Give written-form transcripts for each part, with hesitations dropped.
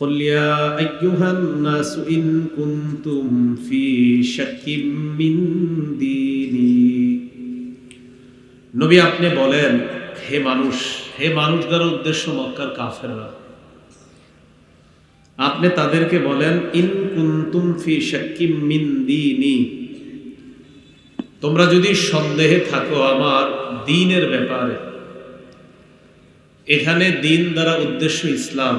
قل يا أيها الناس إن كنتم في شك من ديني নবী আপনি বলেন, হে মানুষ দ্বারা উদ্দেশ্য মক্কার কাফেররা, আপনি তাদেরকে বলেন, ইন কুনতুম ফি শাক্কিম মিন দীনি, তোমরা যদি সন্দেহে থাকো আমার দ্বীনের ব্যাপারে। এখানে দ্বীন দ্বারা উদ্দেশ্য ইসলাম,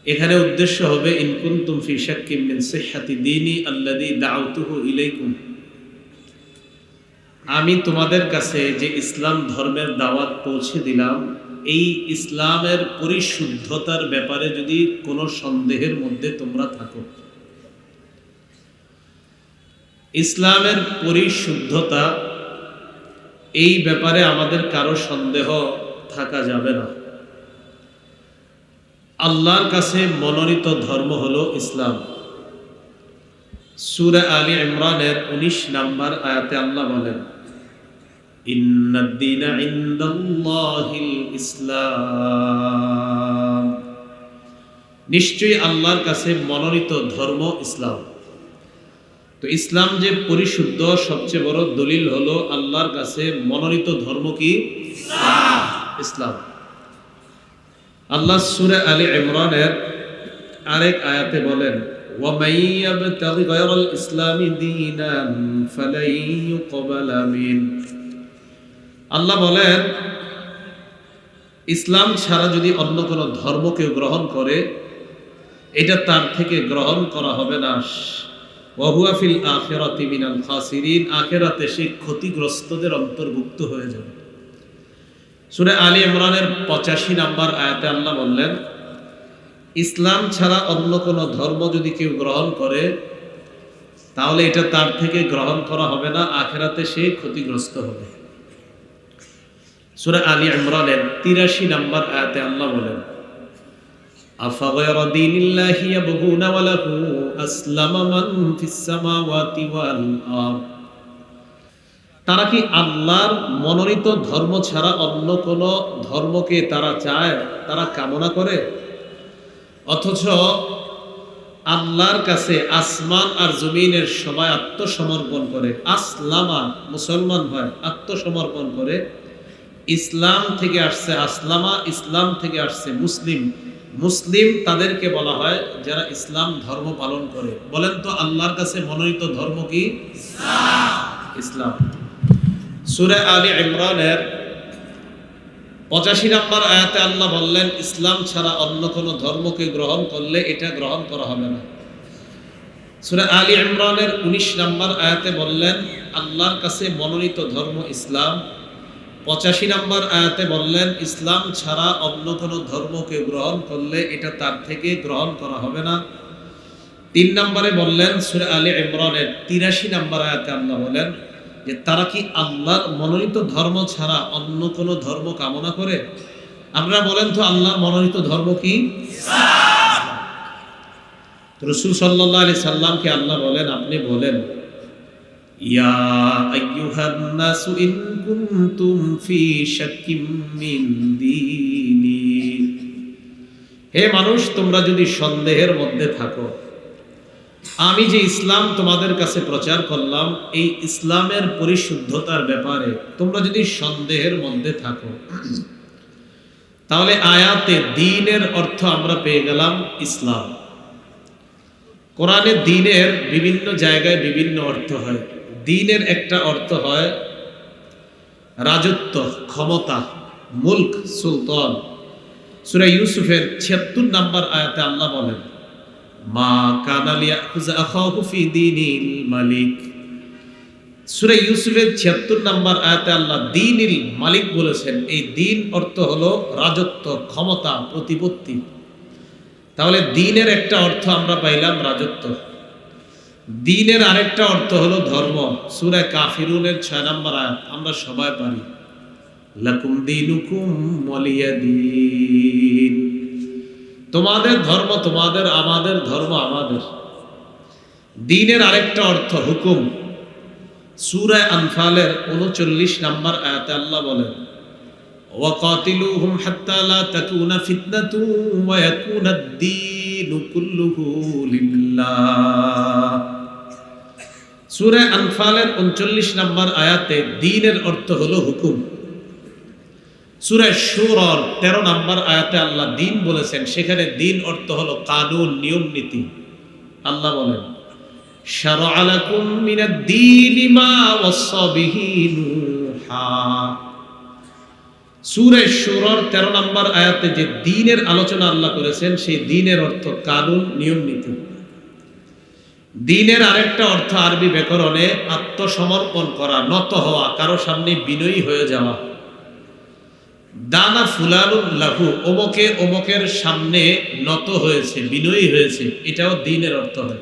এখানে উদ্দেশ্য হবে ইন কুনতুম ফি শাক্কিম মিন সিহহাতি দীনি আল্লাযী দাউতুহু ইলাইকুম, আমি তোমাদের কাছে যে ইসলাম ধর্মের দাওয়াত পৌঁছে দিলাম, এই ইসলামের পরিশুদ্ধতার ব্যাপারে যদি কোনো সন্দেহের মধ্যে তোমরা থাকো। ইসলামের পরিশুদ্ধতা, এই ব্যাপারে আমাদের কারো সন্দেহ থাকা যাবে না। আল্লাহর কাছে মনোনীত ধর্ম হলো ইসলাম। সূরা আলী ইমরানের 19 নম্বর আয়াতে আল্লাহ বলেন, ইন্নাদ-দীনা ইনদাল্লাহিল ইসলাম, নিশ্চয়ই আল্লাহর কাছে মনোনীত ধর্ম ইসলাম। তো ইসলাম যে পরিশুদ্ধ, সবচেয়ে বড় দলিল হলো আল্লাহর কাছে মনোনীত ধর্ম কি? ইসলাম। আল্লাহ সূরা আলী ইমরানের আরেক আয়াতে বলেন, وَمَن يَبْتَغِ غَيْرَ الْإِسْلَامِ دِينًا فَلَن يُقْبَلَ مِنْهُ, আল্লাহ বলেন, ইসলাম ছাড়া যদি অন্য কোনো ধর্ম কেউ গ্রহণ করে, এটা তার থেকে গ্রহণ করা হবে না। وَهُوَ فِي الْآخِرَةِ مِنَ الْخَاسِرِينَ, আখিরাতে সে ক্ষতিগ্রস্তদের অন্তর্ভুক্ত হয়ে যাবে। সূরা আলী ইমরানের 85 নম্বর আয়াতে আল্লাহ বললেন, ইসলাম ছাড়া অন্য কোনো ধর্ম যদি কেউ গ্রহণ করে, তাহলে এটা তার থেকে গ্রহণ করা হবে না, আখিরাতে সে ক্ষতিগ্রস্ত হবে। সূরা আলী ইমরানের 83 নম্বর আয়াতে আল্লাহ বলেন, আফাগায়রা দীনিল্লাহি ইয়াবগুনা ওয়া লাহু আসলামা মান ফিস সামাওয়াতি ওয়াল আরদ, তারা কি আল্লাহর মনোনীত ধর্ম ছাড়া অন্য কোনো ধর্মকে তারা চায়, তারা কামনা করে? অথচ আল্লাহর কাছে আসমান আর জমিনের সবাই আত্মসমর্পণ করে। আসলামা মুসলমান হয়, আত্মসমর্পণ করে। ইসলাম থেকে আসছে আসলামা, ইসলাম থেকে আসছে মুসলিম। মুসলিম তাদেরকে বলা হয় যারা ইসলাম ধর্ম পালন করে। বলেন তো আল্লাহর কাছে মনোনীত ধর্ম কি? ইসলাম। সূরা আলী ইমরানের 85 নম্বর আয়াতে আল্লাহ বললেন, ইসলাম ছাড়া অন্য কোনো ধর্মকে গ্রহণ করলে এটা গ্রহণ করা হবে না। সূরা আলী ইমরানের 19 নম্বর আয়াতে বললেন, আল্লাহর কাছে মনোনীত ধর্ম ইসলাম। 85 নম্বর আয়াতে বললেন, ইসলাম ছাড়া অন্য কোনো ধর্মকে গ্রহণ করলে এটা তার থেকে গ্রহণ করা হবে না। 3 নম্বরে বললেন, সূরা আলী ইমরানের 83 নম্বর আয়াতে আল্লাহ বলেন যে তারা কি আল্লাহর মনোনীত ধর্ম ছাড়া অন্য কোনো ধর্ম কামনা করে? আমরা বলেন তো আল্লাহর মনোনীত ধর্ম কি? রাসূল সাল্লাল্লাহু আলাইহি সাল্লামকে আল্লাহ বলেন, আপনি বলেন, ইয়া আইয়ুহান নাসু ইন কুনতুম ফি শাক্কিম মিন দীনি, হে মানুষ, তোমরা যদি সন্দেহের মধ্যে থাকো, আমি যে ইসলাম তোমাদের কাছে প্রচার করলাম, এই ইসলামের পরিশুদ্ধতার ব্যাপারে তোমরা যদি সন্দেহের মধ্যে থাকো, তাহলে আয়াতে দ্বীনের অর্থ আমরা পেয়ে গেলাম ইসলাম। কোরআনে দ্বীনের বিভিন্ন জায়গায় বিভিন্ন অর্থ হয়। দ্বীনের একটা অর্থ হয় রাজত্ব, ক্ষমতা, মুলক, সুলতান। সূরা ইউসুফের 76 নম্বর আয়াতে আল্লাহ বলেন, মা কানা লিয়াখুযা আখাহু ফি দীনিল মালিক। সূরা ইউসুফের 76 নম্বর আয়াতে আল্লাহ দীনিল মালিক বলেছেন। এই দ্বীন অর্থ হলো রাজত্ব, ক্ষমতা, প্রতিপত্তি। তাহলে দ্বীনের একটা অর্থ আমরা পাইলাম রাজত্ব। দ্বীনের আরেকটা অর্থ হলো ধর্ম। সূরা কাফিরুনের 6 নম্বর আয়াত আমরা সবাই পারি, লাকুম দীনুকুম ওয়ালিয়া দীন, তোমাদের ধর্ম তোমাদের, আমাদের ধর্ম আমাদের। দ্বীনের আরেকটা অর্থ হুকুম। সূরা আনফালের 39 নম্বর আয়াতে আল্লাহ বলেন, ওয়াকাতিলুহুম হাত্তা লা তাকুনা ফিতনাতুন ওয়া ইয়াকুনা আদ-দীনু কুল্লুহু লিল্লাহ। সূরা আনফালের 39 নম্বর আয়াতে দ্বীনের অর্থ হলো হুকুম। সূরা শুরার 13 নম্বর আয়াতে আল্লাহ দ্বীন বলেছেন, সেখানে দ্বীন অর্থ হলো কানুন, নিয়ম নীতি। আল্লাহ বলেন, শারআ লাকুম মিনাদ-দীনি মা ওয়াসসা বিহি নূহা। সূরা শুরার 13 নম্বর আয়াতে যে দ্বীনের আলোচনা আল্লাহ করেছেন, সেই দ্বীনের অর্থ কানুন, নিয়ম নীতি। দ্বীনের আরেকটা অর্থ আরবি ব্যাকরণে আত্মসমর্পণ করা, নত হওয়া, কারো সামনে বিনয়ী হয়ে যাওয়া। দানা ফুলানুন লাহু, অমুকে অমুকের সামনে নত হয়েছে, বিনয়ী হয়েছে, এটাও দ্বীনের অর্থ হয়।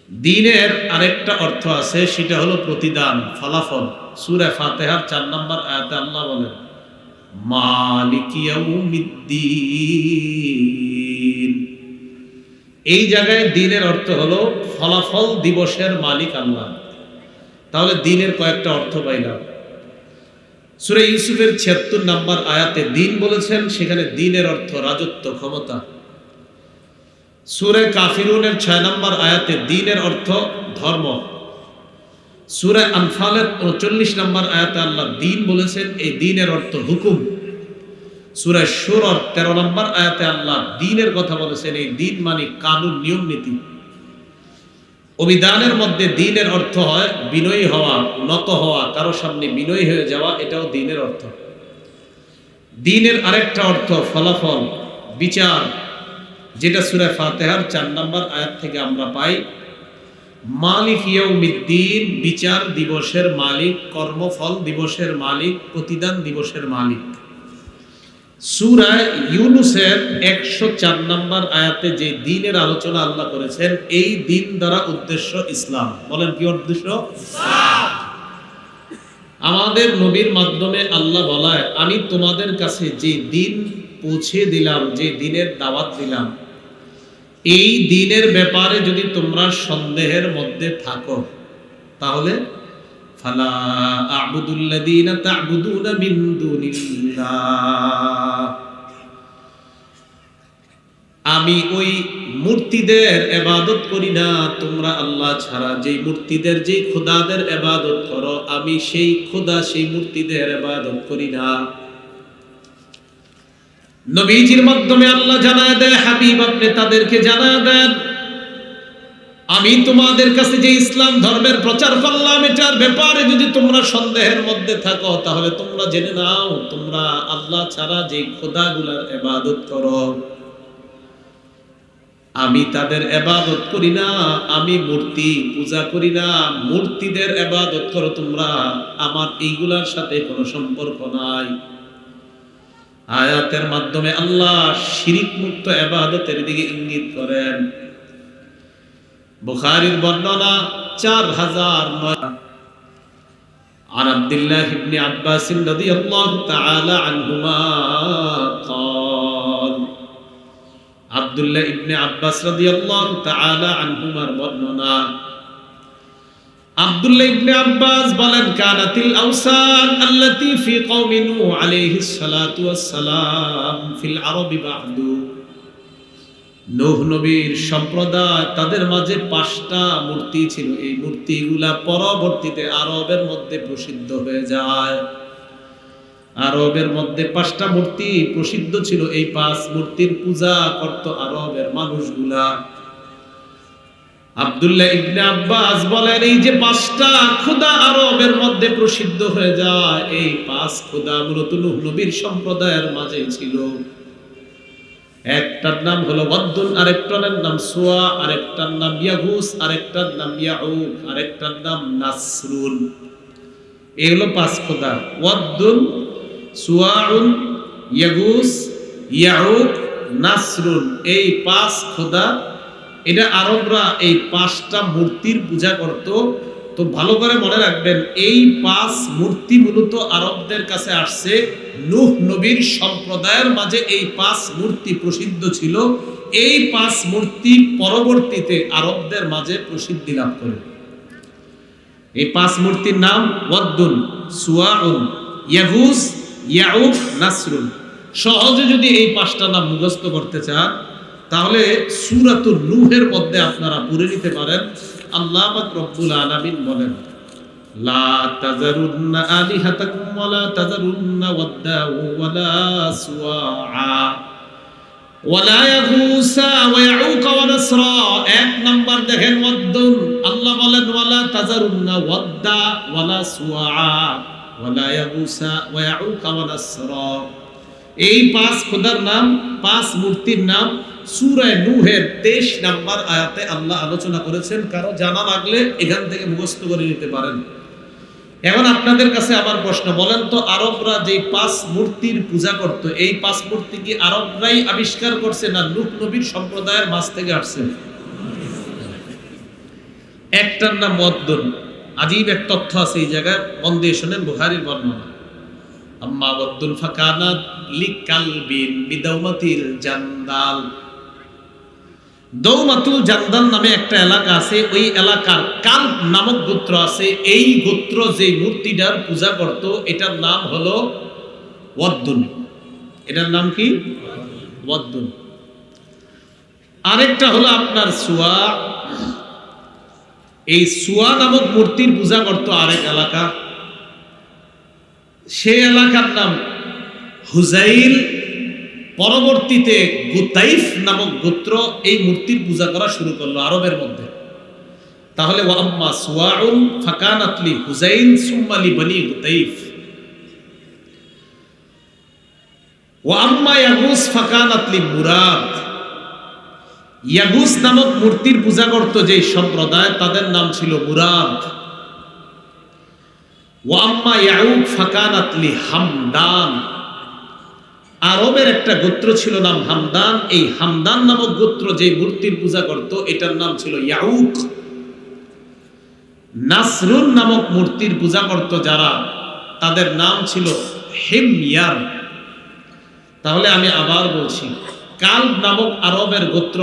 দ্বীনের আরেকটা অর্থ আছে, সেটা হলো প্রতিদান, ফলাফল। সূরা ফাতিহার 4 নম্বর আয়াতে আল্লাহ বলেন, মালিকি ইয়াউমিদ্দিন। এই জায়গায় দ্বীনের অর্থ হলো ফলাফল দিবসের মালিক আল্লাহ। তাহলে দ্বীনের কয়েকটা অর্থ পাইলাম। সূরা ইউসুফের ৭৬ নম্বর আয়াতে দ্বীন বলেছেন, সেখানে দ্বীনের অর্থ রাজত্ব, ক্ষমতা। সূরা কাফিরুনের ৬ নম্বর আয়াতে দ্বীনের অর্থ ধর্ম। সূরা আনফালের ৩৯ নম্বর আয়াতে আল্লাহ দ্বীন বলেছেন, এই দ্বীনের অর্থ হুকুম। সূরা শুরার ১৩ নম্বর আয়াতে আল্লাহ দ্বীনের কথা বলেছেন, এই দ্বীন মানে কানুন, নিয়ম নীতি। অভিধানের মধ্যে দ্বীনের অর্থ হয় বিনয়ী হওয়া, নত হওয়া, কারো সামনে বিনয়ী হয়ে যাওয়া, এটাও দ্বীনের অর্থ। দ্বীনের আরেকটা অর্থ ফলাফল, বিচার, যেটা সূরা ফাতিহার ৪ নম্বর আয়াত থেকে আমরা পাই। মালিক ইয়াউমিদ্দিন, বিচার দিবসের মালিক, কর্মফল দিবসের মালিক, প্রতিদান দিবসের মালিক। সূরা ইউনূসের ১০৪ নম্বর আয়াতে যে দ্বীনের আলোচনা আল্লাহ করেছেন, এই দ্বীন দ্বারা উদ্দেশ্য ইসলাম। বলেন কি উদ্দেশ্য? ইসলাম। আমাদের নবীর মাধ্যমে আল্লাহ বলায়, আমি তোমাদের কাছে যে দ্বীন পৌঁছে দিলাম, যে দ্বীনের দাওয়াত দিলাম, এই দ্বীনের ব্যাপারে যদি তোমরা সন্দেহের মধ্যে থাকো, তাহলে ফালা আ'বুদুল্লাযীনা তা'বুদুনা মিন দুনিল্লাহ, আমি ওই মূর্তিদের ইবাদত করি না। তোমরা আল্লাহ ছাড়া যেই মূর্তিদের, যেই খোদাদের ইবাদত করো, আমি সেই খোদা, সেই মূর্তিদের ইবাদত করি না। নবীজির মাধ্যমে আল্লাহ জানায় দেয়, হাবিব আপনি তাদেরকে জানায় দেন, আমি তোমাদের কাছে যে ইসলাম ধর্মের প্রচার করলাম, এটার ব্যাপারে যদি তোমরা সন্দেহের মধ্যে থাকো, তাহলে তোমরা জেনে নাও, তোমরা আল্লাহ ছাড়া যে খোদাগুলার ইবাদত করো, আমি তাদের ইবাদত করি না। আমি মূর্তি পূজা করি না, মূর্তিদের ইবাদত করো তোমরা, আমার এইগুলার সাথে কোনো সম্পর্ক নাই। আয়াতের মাধ্যমে আল্লাহ শিরিক মুক্ত ইবাদতের দিকে ইঙ্গিত করেন। বুখারীর বর্ণনা ৪০০৯ عن عبد الله بن عباس رضي الله تعالى عنهما قال, আব্দুল্লাহ ইবনে আব্বাস রাদিয়াল্লাহু তাআলা আনহুমার বর্ণনা। আব্দুল্লাহ ইবনে আব্বাস বলেন, কানাতিল আওসান আল্লাতী ফি কওমি নূহ আলাইহিস সালাতু ওয়াস সালাম ফিল আরবি বা'দু। নূহ নবীর সম্প্রদায়, তাদের মাঝে ৫টা মূর্তি ছিল। এই মূর্তিগুলা পরবর্তীতে আরবের মধ্যে প্রসিদ্ধ হয়ে যায়। আরবের মধ্যে ৫টা মূর্তি প্রসিদ্ধ ছিল। এই ৫ মূর্তির পূজা করত আরবের মানুষগুলা। আব্দুল্লাহ ইবনে আব্বাস বলেন, এই যে ৫টা খোদা আরবের মধ্যে প্রসিদ্ধ হয়ে যায়, এই ৫ খোদা মূলত নূহ নবীর সম্প্রদায়ের মাঝে ছিল। একটার নাম হলো ওয়াদ্দুন, আরেকটার নাম সুয়া, আরেকটার নাম ইয়াগুস, আরেকটার নাম ইয়াউক, আরেকটার নাম নাসরুন। এগুলো ৫ খোদা, ওয়াদ্দুন, সুয়াউন, ইয়াগুস, ইয়াউক, নাসরুন, এই ৫ খোদা। এটা আরবরা এই ৫টা মূর্তির পূজা করত। তো ভালো করে মনে রাখবেন, এই ৫ মূর্তি মূলত আরবদের কাছে আসছে। নূহ নবীর সম্প্রদায়ের মাঝে এই ৫ মূর্তি প্রসিদ্ধ ছিল। এই ৫ মূর্তি পরবর্তীতে আরবদের মাঝে প্রসিদ্ধি লাভ করে। এই ৫ মূর্তির নাম ওয়াদ্দুন, সুয়াউন, ইয়াগুস, ইয়াউক, নাসরুন। সহজে যদি এই পাঁচটা নাম মুখস্থ করতে চান তাহলে সূরাতুন নূহের মধ্যে আপনারা পড়ে নিতে পারেন। আল্লাহ পাক রব্বুল আলামিন বলেন, লা তাযারুন্না আলিহাতাকুম ওয়া লা তাযারুন্না ওয়াদ্দা ওয়া লা সুওয়া ওয়া লা ইয়াগুসা ওয়া ইয়াউকা ওয়া নাসরা। এক নাম্বার দেখেন ওয়াদ্দুন, আল্লাহ বলেন ওয়া লা তাযারুন্না ওয়াদ্দা ওয়া লা সুওয়া ওয়া লা ইয়াগুসা ওয়া ইয়াউকা ওয়া নাসরা। এই পাঁচ খোদার নাম, পাঁচ মূর্তির নাম সূরা নূহের 23 নাম্বার আয়াতে আল্লাহ আলোচনা করেছেন। কারো জানা লাগলে এখান থেকে মুখস্থ করে নিতে পারেন। এখন আপনাদের কাছে আমার প্রশ্ন, বলেন তো আরবরা যে পাঁচ মূর্তির পূজা করত, এই পাঁচ মূর্তি কি আরবরাই আবিষ্কার করছে না নূহ নবীর সম্প্রদায়ের মাঝ থেকে আসছে? একটার নাম ওয়াদ্দুন। আজীব এক তথ্য আছে এই জায়গায়, মন দিয়ে শোনেন, বুখারীর বর্ণনা। আম্মা ওয়াদ্দুন ফাকানাত লিকালবিন বিদাওমাতিল জান্দাল। দৌমাতুল জান্দাল নামে একটা এলাকা আছে, ওই এলাকার কালব নামক গোত্র আছে। এই গোত্র যে মূর্তিটার পূজা করত এটার নাম হলো ওয়াদ্দুন। এটার নাম কি? ওয়াদ্দুন। আরেকটা হলো আপনার সুয়া। এই সুয়া নামক মূর্তির পূজা করত আরেক এলাকা, সেই এলাকার নাম হুজাইল। পরবর্তীতে গুতাইফ নামক গোত্র এই মূর্তির পূজা করা শুরু করলো আরবের মধ্যে। তাহলে ওয়া আম্মা সুওয়াউন ফাকানাত লি হুজাইল সুম্মা লি বনি গুতাইফ ওয়া আম্মা ইয়াগুস ফাকানাত লি মুরাদ। ইয়াগুস নামক মূর্তির পূজা করত যে সম্প্রদায়, তাদের নাম ছিল মুরাদ। ওয়া আম্মা ইয়াউক ফাকানাত লি হামদান। আরবের একটা গোত্র ছিল নাম হামদান। এই হামদান নামক গোত্র যে মূর্তির পূজা করত এটার নাম ছিল ইয়াউক। নাসরুন নামক মূর্তির পূজা করত যারা, তাদের নাম ছিল হিময়ার। তাহলে আমি আবার বলছি, কালব নামক আরবের গোত্র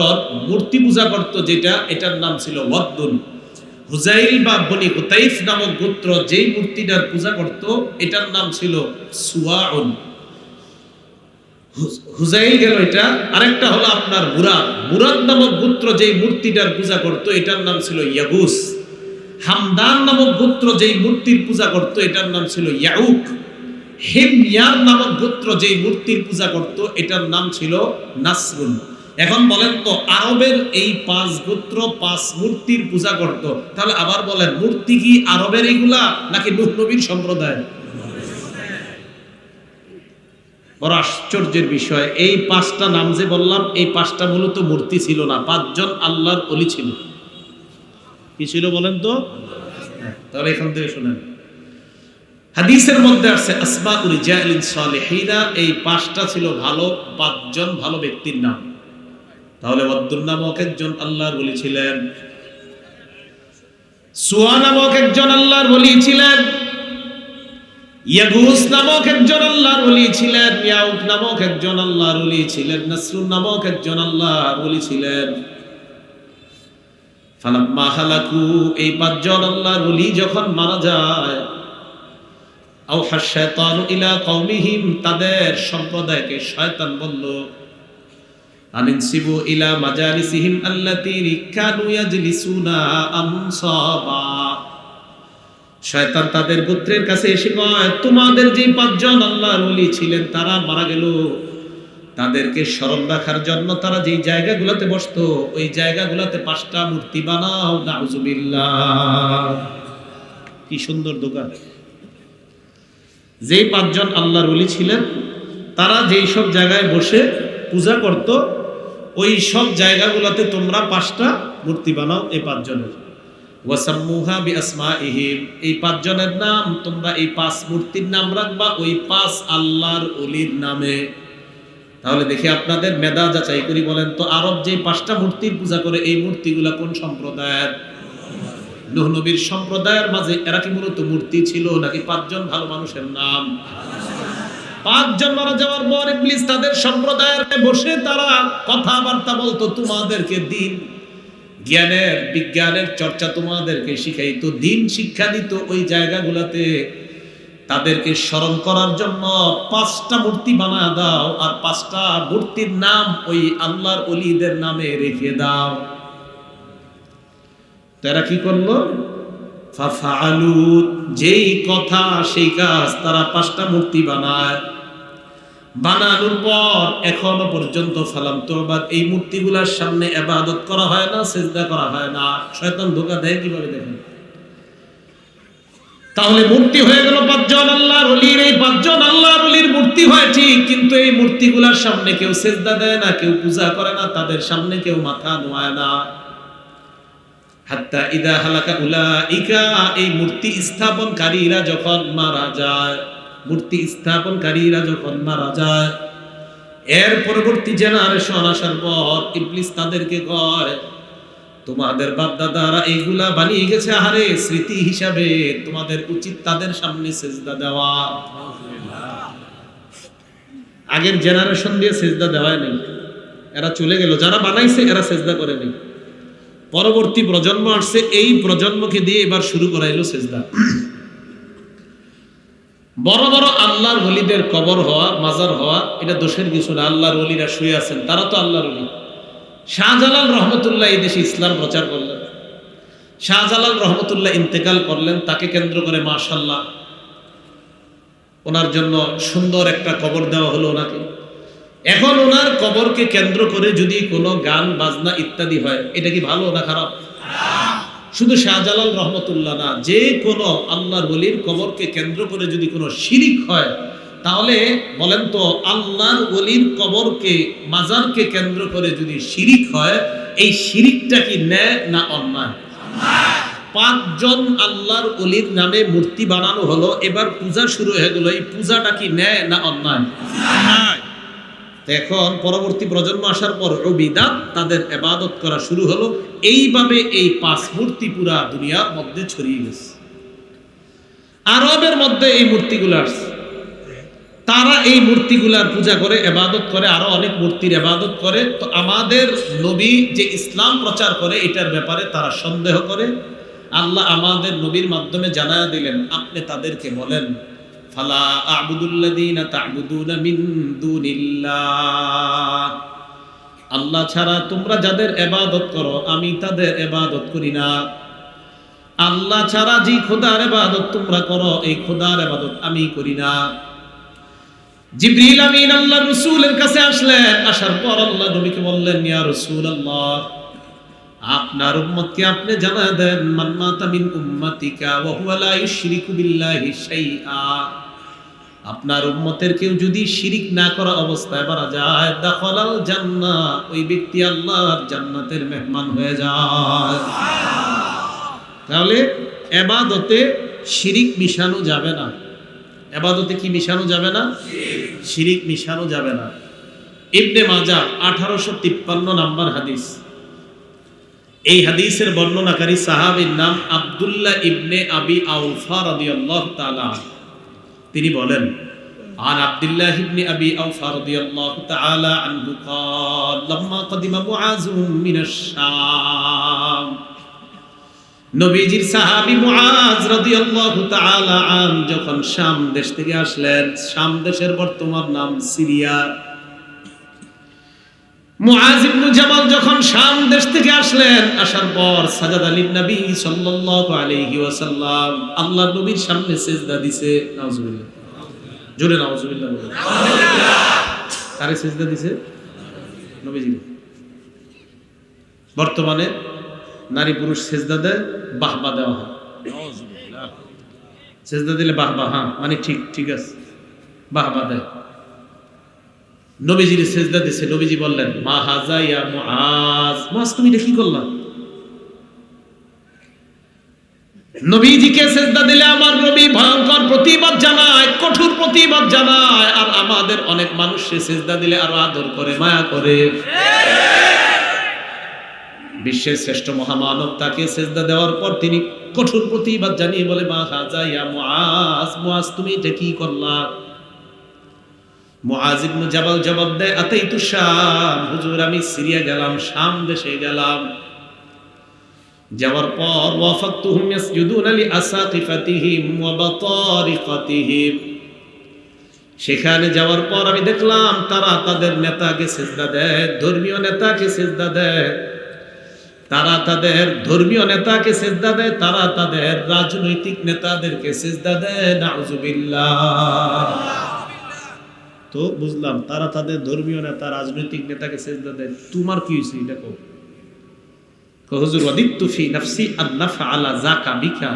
মূর্তি পূজা করত যেটা, এটার নাম ছিল ওয়াদ্দুন। হুজাইল বা বনি গুতাইফ নামক গোত্র যেই মূর্তিটার পূজা করত এটার নাম ছিল সুওয়াউন। হুজাইল গেল এটা। আরেকটা হলো আপনার মুরাদ। মুরাদ নামক গোত্র যেই মূর্তিটার পূজা করত এটার নাম ছিল ইয়াগুস। হামদান নামক গোত্র যেই মূর্তির পূজা করত এটার নাম ছিল ইয়াউক। হিময়ার নামক গোত্র যেই মূর্তির পূজা করত এটার নাম ছিল নাসরুন। এখন বলেন তো আরবের এই পাঁচ গোত্র পাঁচ মূর্তির পূজা করত, তাহলে আবার বলেন মূর্তি কি আরবের এইগুলা নাকি নূহ নবীর সম্প্রদায়? বড় আশ্চর্যের বিষয়, এই পাঁচটা নাম যে বললাম এই পাঁচটা মূলত মূর্তি ছিল না, পাঁচজন আল্লাহর ওলি ছিল। কি ছিল বলেন তো? তাহলে এখান থেকে শুনেন, হাদিসের মধ্যে আছে আসমাউর রিজালিন সালিহিনা, এই পাঁচটা ছিল ভালো, পাঁচজন ভালো ব্যক্তির নাম। তাহলে ওয়াদ্দুন নামক একজন আল্লাহর ওলি ছিলেন, সুয়া নামক একজন আল্লাহর ওলি ছিলেন, ইয়াগুস নামক একজন আল্লাহর ওলি ছিলেন, ইয়াউক নামক একজন আল্লাহর ওলি ছিলেন, নাসরুন নামক একজন আল্লাহর ওলি ছিলেন। ফালাম্মা হালাকু, এই পাঁচজন আল্লাহর ওলি যখন মারা যায়, আওহা শায়তানু ইলা কওমিহিম, তাদের সম্প্রদায়কে শয়তান বলল, আনিনসিবু ইলা মাজালিসিহিম আল্লাতী কানু ইয়াজলিসুনা আনসাবা। শয়তান তাদের গোত্রের কাছে এসে কয়, তোমাদের যে পাঁচজন আল্লাহর ওলি ছিলেন তারা মারা গেল, তাদেরকে স্মরণ রাখার জন্য তারা যেই জায়গাগুলোতে বসতো ওই জায়গাগুলোতে পাঁচটা মূর্তি বানাও। নাউজুবিল্লাহ। কি সুন্দর দোকান। যেই পাঁচজন আল্লাহর ওলি ছিলেন তারা যেই সব জায়গায় বসে পূজা করত ওই সব জায়গাগুলোতে তোমরা পাঁচটা মূর্তি বানাও এই পাঁচজনের। ওয়াসাম্মুহা বিআসমাইহিম, এই পাঁচজনের নাম তোমরা, এই পাঁচ মূর্তির নাম রাখবা ওই পাঁচ আল্লাহর ওলির নামে। তাহলে দেখি আপনাদের মেধা যাচাই করি, বলেন তো আরব যে পাঁচটা মূর্তির পূজা করে এই মূর্তিগুলা কোন সম্প্রদায়ের? নূহ নবীর সম্প্রদায়ের মাঝে এরা কি মূলত মূর্তি ছিল নাকি পাঁচজন ভালো মানুষের নাম? পাঁচজন মারা যাওয়ার পর ইবলিস তাদের সম্প্রদায়ের বসে তারা কথাবার্তা বলতো, তোমাদেরকে দিন জ্ঞানের বিজ্ঞানের চর্চা তোমাদেরকে শিখাইতো, দিন শিক্ষা দিত ওই জায়গাগুলোতে। তাদেরকে স্মরণ করার জন্য 5টা মূর্তি বানায় দাও, আর 5টা মূর্তির নাম ওই আল্লাহর ওলিদের নামে রেখে দাও। তারা কি করলো? ফাফআলু, যেই কথা সেই কাজ, তারা 5টা মূর্তি বানায়। বানানোর পর এখনো পর্যন্ত ফালাম তোবাদ, এই মূর্তিগুলোর সামনে ইবাদত করা হয় না, সিজদা করা হয় না। শয়তান ধোঁকা দেয় কিভাবে দেখেন। তাহলে মূর্তি হয়ে গেল 5 জন আল্লাহর ওলির, এই 5 জন আল্লাহর ওলির মূর্তি হয় ঠিক, কিন্তু এই মূর্তিগুলোর সামনে কেউ সিজদা দেয় না, কেউ পূজা করে না, তাদের সামনে কেউ মাথা নোয়ায় না। হাত্তা ইদা হালাকা উলাইকা, এই মূর্তি স্থাপনকারীরা যখন মারা যায়, মূর্তি স্থাপনকারীরা যখন মারা যায়, এর পরবর্তী জেনারেশন আসার পর ইবলিস তাদেরকে কয়, তোমাদের বাপ দাদারা এইগুলা বানিয়ে গেছে, আহারে স্মৃতি হিসাবে, তোমাদের উচিত তাদের সামনে সিজদা দেওয়া। আগের জেনারেশন দিয়ে সিজদা দেওয়াই নেই, এরা চলে গেল, যারা বানাইছে এরা সিজদা করে নেই। পরবর্তী প্রজন্ম আসছে, এই প্রজন্মকে দিয়ে এবার শুরু করাইলো সিজদা। বড় বড় আল্লাহর ওলিদের কবর হওয়া, মাজার হওয়া, এটা দোষের কিছু না। আল্লাহর ওলিরা শুয়ে আছেন, তারা তো আল্লাহর ওলি। শাহজালাল রহমতুল্লাহ এই দেশে ইসলাম প্রচার করলেন। শাহজালাল রহমতুল্লাহ ইন্তেকাল করলেন, তাকে কেন্দ্র করে মাশাআল্লাহ ওনার জন্য সুন্দর একটা কবর দেওয়া হলো ওনাকে। এখন ওনার কবরকে কেন্দ্র করে যদি কোনো গান বাজনা ইত্যাদি হয়, এটা কি ভালো না খারাপ? শুধু শাহজালাল রহমতুল্লাহ না, যে কোনো আল্লাহর ওলির কবরকে কেন্দ্র করে যদি কোনো শিরিক হয়, তাহলে বলেন তো আল্লাহর ওলির কবরকে, মাজারকে কেন্দ্র করে যদি শিরিক হয়, এই শিরিকটা কি ন্যায় না অন্যায়? 5 জন আল্লাহর ওলির নামে মূর্তি বানানো হলো, এবার পূজা শুরু হয়ে গেল, এই পূজাটা কি ন্যায় না অন্যায়? এখন পরবর্তী প্রজন্ম আসার পর বিদআত, তাদের ইবাদত করা শুরু হলো। এইভাবে এই 5 মূর্তি পুরা দুনিয়ার মধ্যে ছড়িয়ে গেছে। আরবের মধ্যে এই মূর্তিগুলো আসছে, তারা এই মূর্তিগুলার পূজা করে, ইবাদত করে, আরো অনেক মূর্তির ইবাদত করে। তো আমাদের নবী যে ইসলাম প্রচার করে, এটার ব্যাপারে তারা সন্দেহ করে। আল্লাহ আমাদের নবীর মাধ্যমে জানায়া দিলেন, আপনি তাদেরকে বলেন, ফালা আ'বুদুল্লাযীনা তা'বুদুনা মিন দুনিল্লাহ, আল্লাহ ছাড়া তোমরা যাদের ইবাদত করো, আমি তাদের ইবাদত করি না। আল্লাহ ছাড়া যে খোদার ইবাদত তোমরা করো, এই খোদার ইবাদত আমি করি না। জিবরিল আমিন আল্লাহর রাসূলের কাছে আসলেন, আসার পর আল্লাহ নবীকে বললেন, ইয়া রাসূলুল্লাহ, আপনার উম্মতকে আপনি জানায় দেন, মান মাতা মিন উম্মাতিকা ওয়া হুয়া লা ইউশরিকু বিল্লাহি শাইআ, আপনার উম্মতের কেউ যদি শিরিক না করা অবস্থায় মারা যায়, দাখালাল জান্নাহ, ওই ব্যক্তি আল্লাহর জান্নাতের মেহমান হয়ে যায়। তাহলে ইবাদতে শিরিক মিশানো যাবে না। ইবাদতে কি মিশানো যাবে না? শিরিক মিশানো যাবে না। ইবনে মাজাহ 1853 নাম্বার হাদিস। এই হাদিসের বর্ণনাকারী সাহাবীর নাম আব্দুল্লাহ ইবনে আবি আওফা রাদিয়াল্লাহু তাআলা। তিনি বলেন, আন আব্দুল্লাহ ইবনে আবি আওফা রাদিয়াল্লাহু তাআলা আনহু قال لما قدم معاذ من الشام, নবীজির সাহাবী মুআজ রাদিয়াল্লাহু তাআলা আন যখন শাম দেশ থেকে আসলেন, শাম দেশের বর্তমান নাম সিরিয়া। মুআজ ইবনে জাবাল যখন শাম দেশ থেকে আসলেন, আসার পর সাজাদা লিন-নবী সাল্লাল্লাহু আলাইহি ওয়াসাল্লাম, আল্লাহর নবীর সামনে সিজদা দিছে। নাউজুবিল্লাহ, জোরে নাউজুবিল্লাহ বলেন। কারে সিজদা দিছে? নবীজি। বর্তমানে নারী পুরুষ সিজদা দেয়, বাহবা দেওয়া হয়। সিজদা দিলে বাহবা, হ্যাঁ মানে ঠিক ঠিক আছে, বাহবা দেয়। নবীজির সিজদা দিছে, নবীজি বললেন, মা হাজা ইয়া মুআজ, মুআজ তুমি এটা কি করলা? নবীজিকে সিজদা দিলে আমার নবী ভয়ঙ্কর প্রতিবাদ জানায়, কঠোর প্রতিবাদ জানায়, আর আমাদের অনেক মানুষকে সিজদা দিলে আরো আদর করে, মায়া করে। বিশ্বের শ্রেষ্ঠ মহামানব, তাকে সিজদা দেওয়ার পর তিনি কঠোর প্রতিবাদ জানিয়ে বলে, মা হাজা ইয়া মুআজ, মুআজ তুমি এটা কি করলা? মুআজ ইবনে জাবাল জবাব দেয়, আতাইতু শাম, হুজুর আমি সিরিয়া গেলাম, শাম দেশে গেলাম। যাওয়ার পর ওয়াফাকতুহুম ইয়াসজুদুনা লিআসাকিফাতিহিম ওয়া বাতারিকাতিহিম, সেখানে যাওয়ার পর আমি দেখলাম তারা তাদের নেতাকে সিজদা দেয়, ধর্মীয় নেতাকে সিজদা দেয়, তারা তাদের ধর্মীয় নেতাকে সিজদা দেয়, তারা তাদের রাজনৈতিক নেতাদেরকে সিজদা দেয়। নাউজুবিল্লাহ। তো বুঝলাম তারা তাদের ধর্মীয় নেতা রাজনৈতিক নেতাকে সিজদা দেয়, তোমার কি হইছে এটা কও? হুজুর ওয়াদিতু ফি নাফসি আন নাফআলা যাকা বিকা,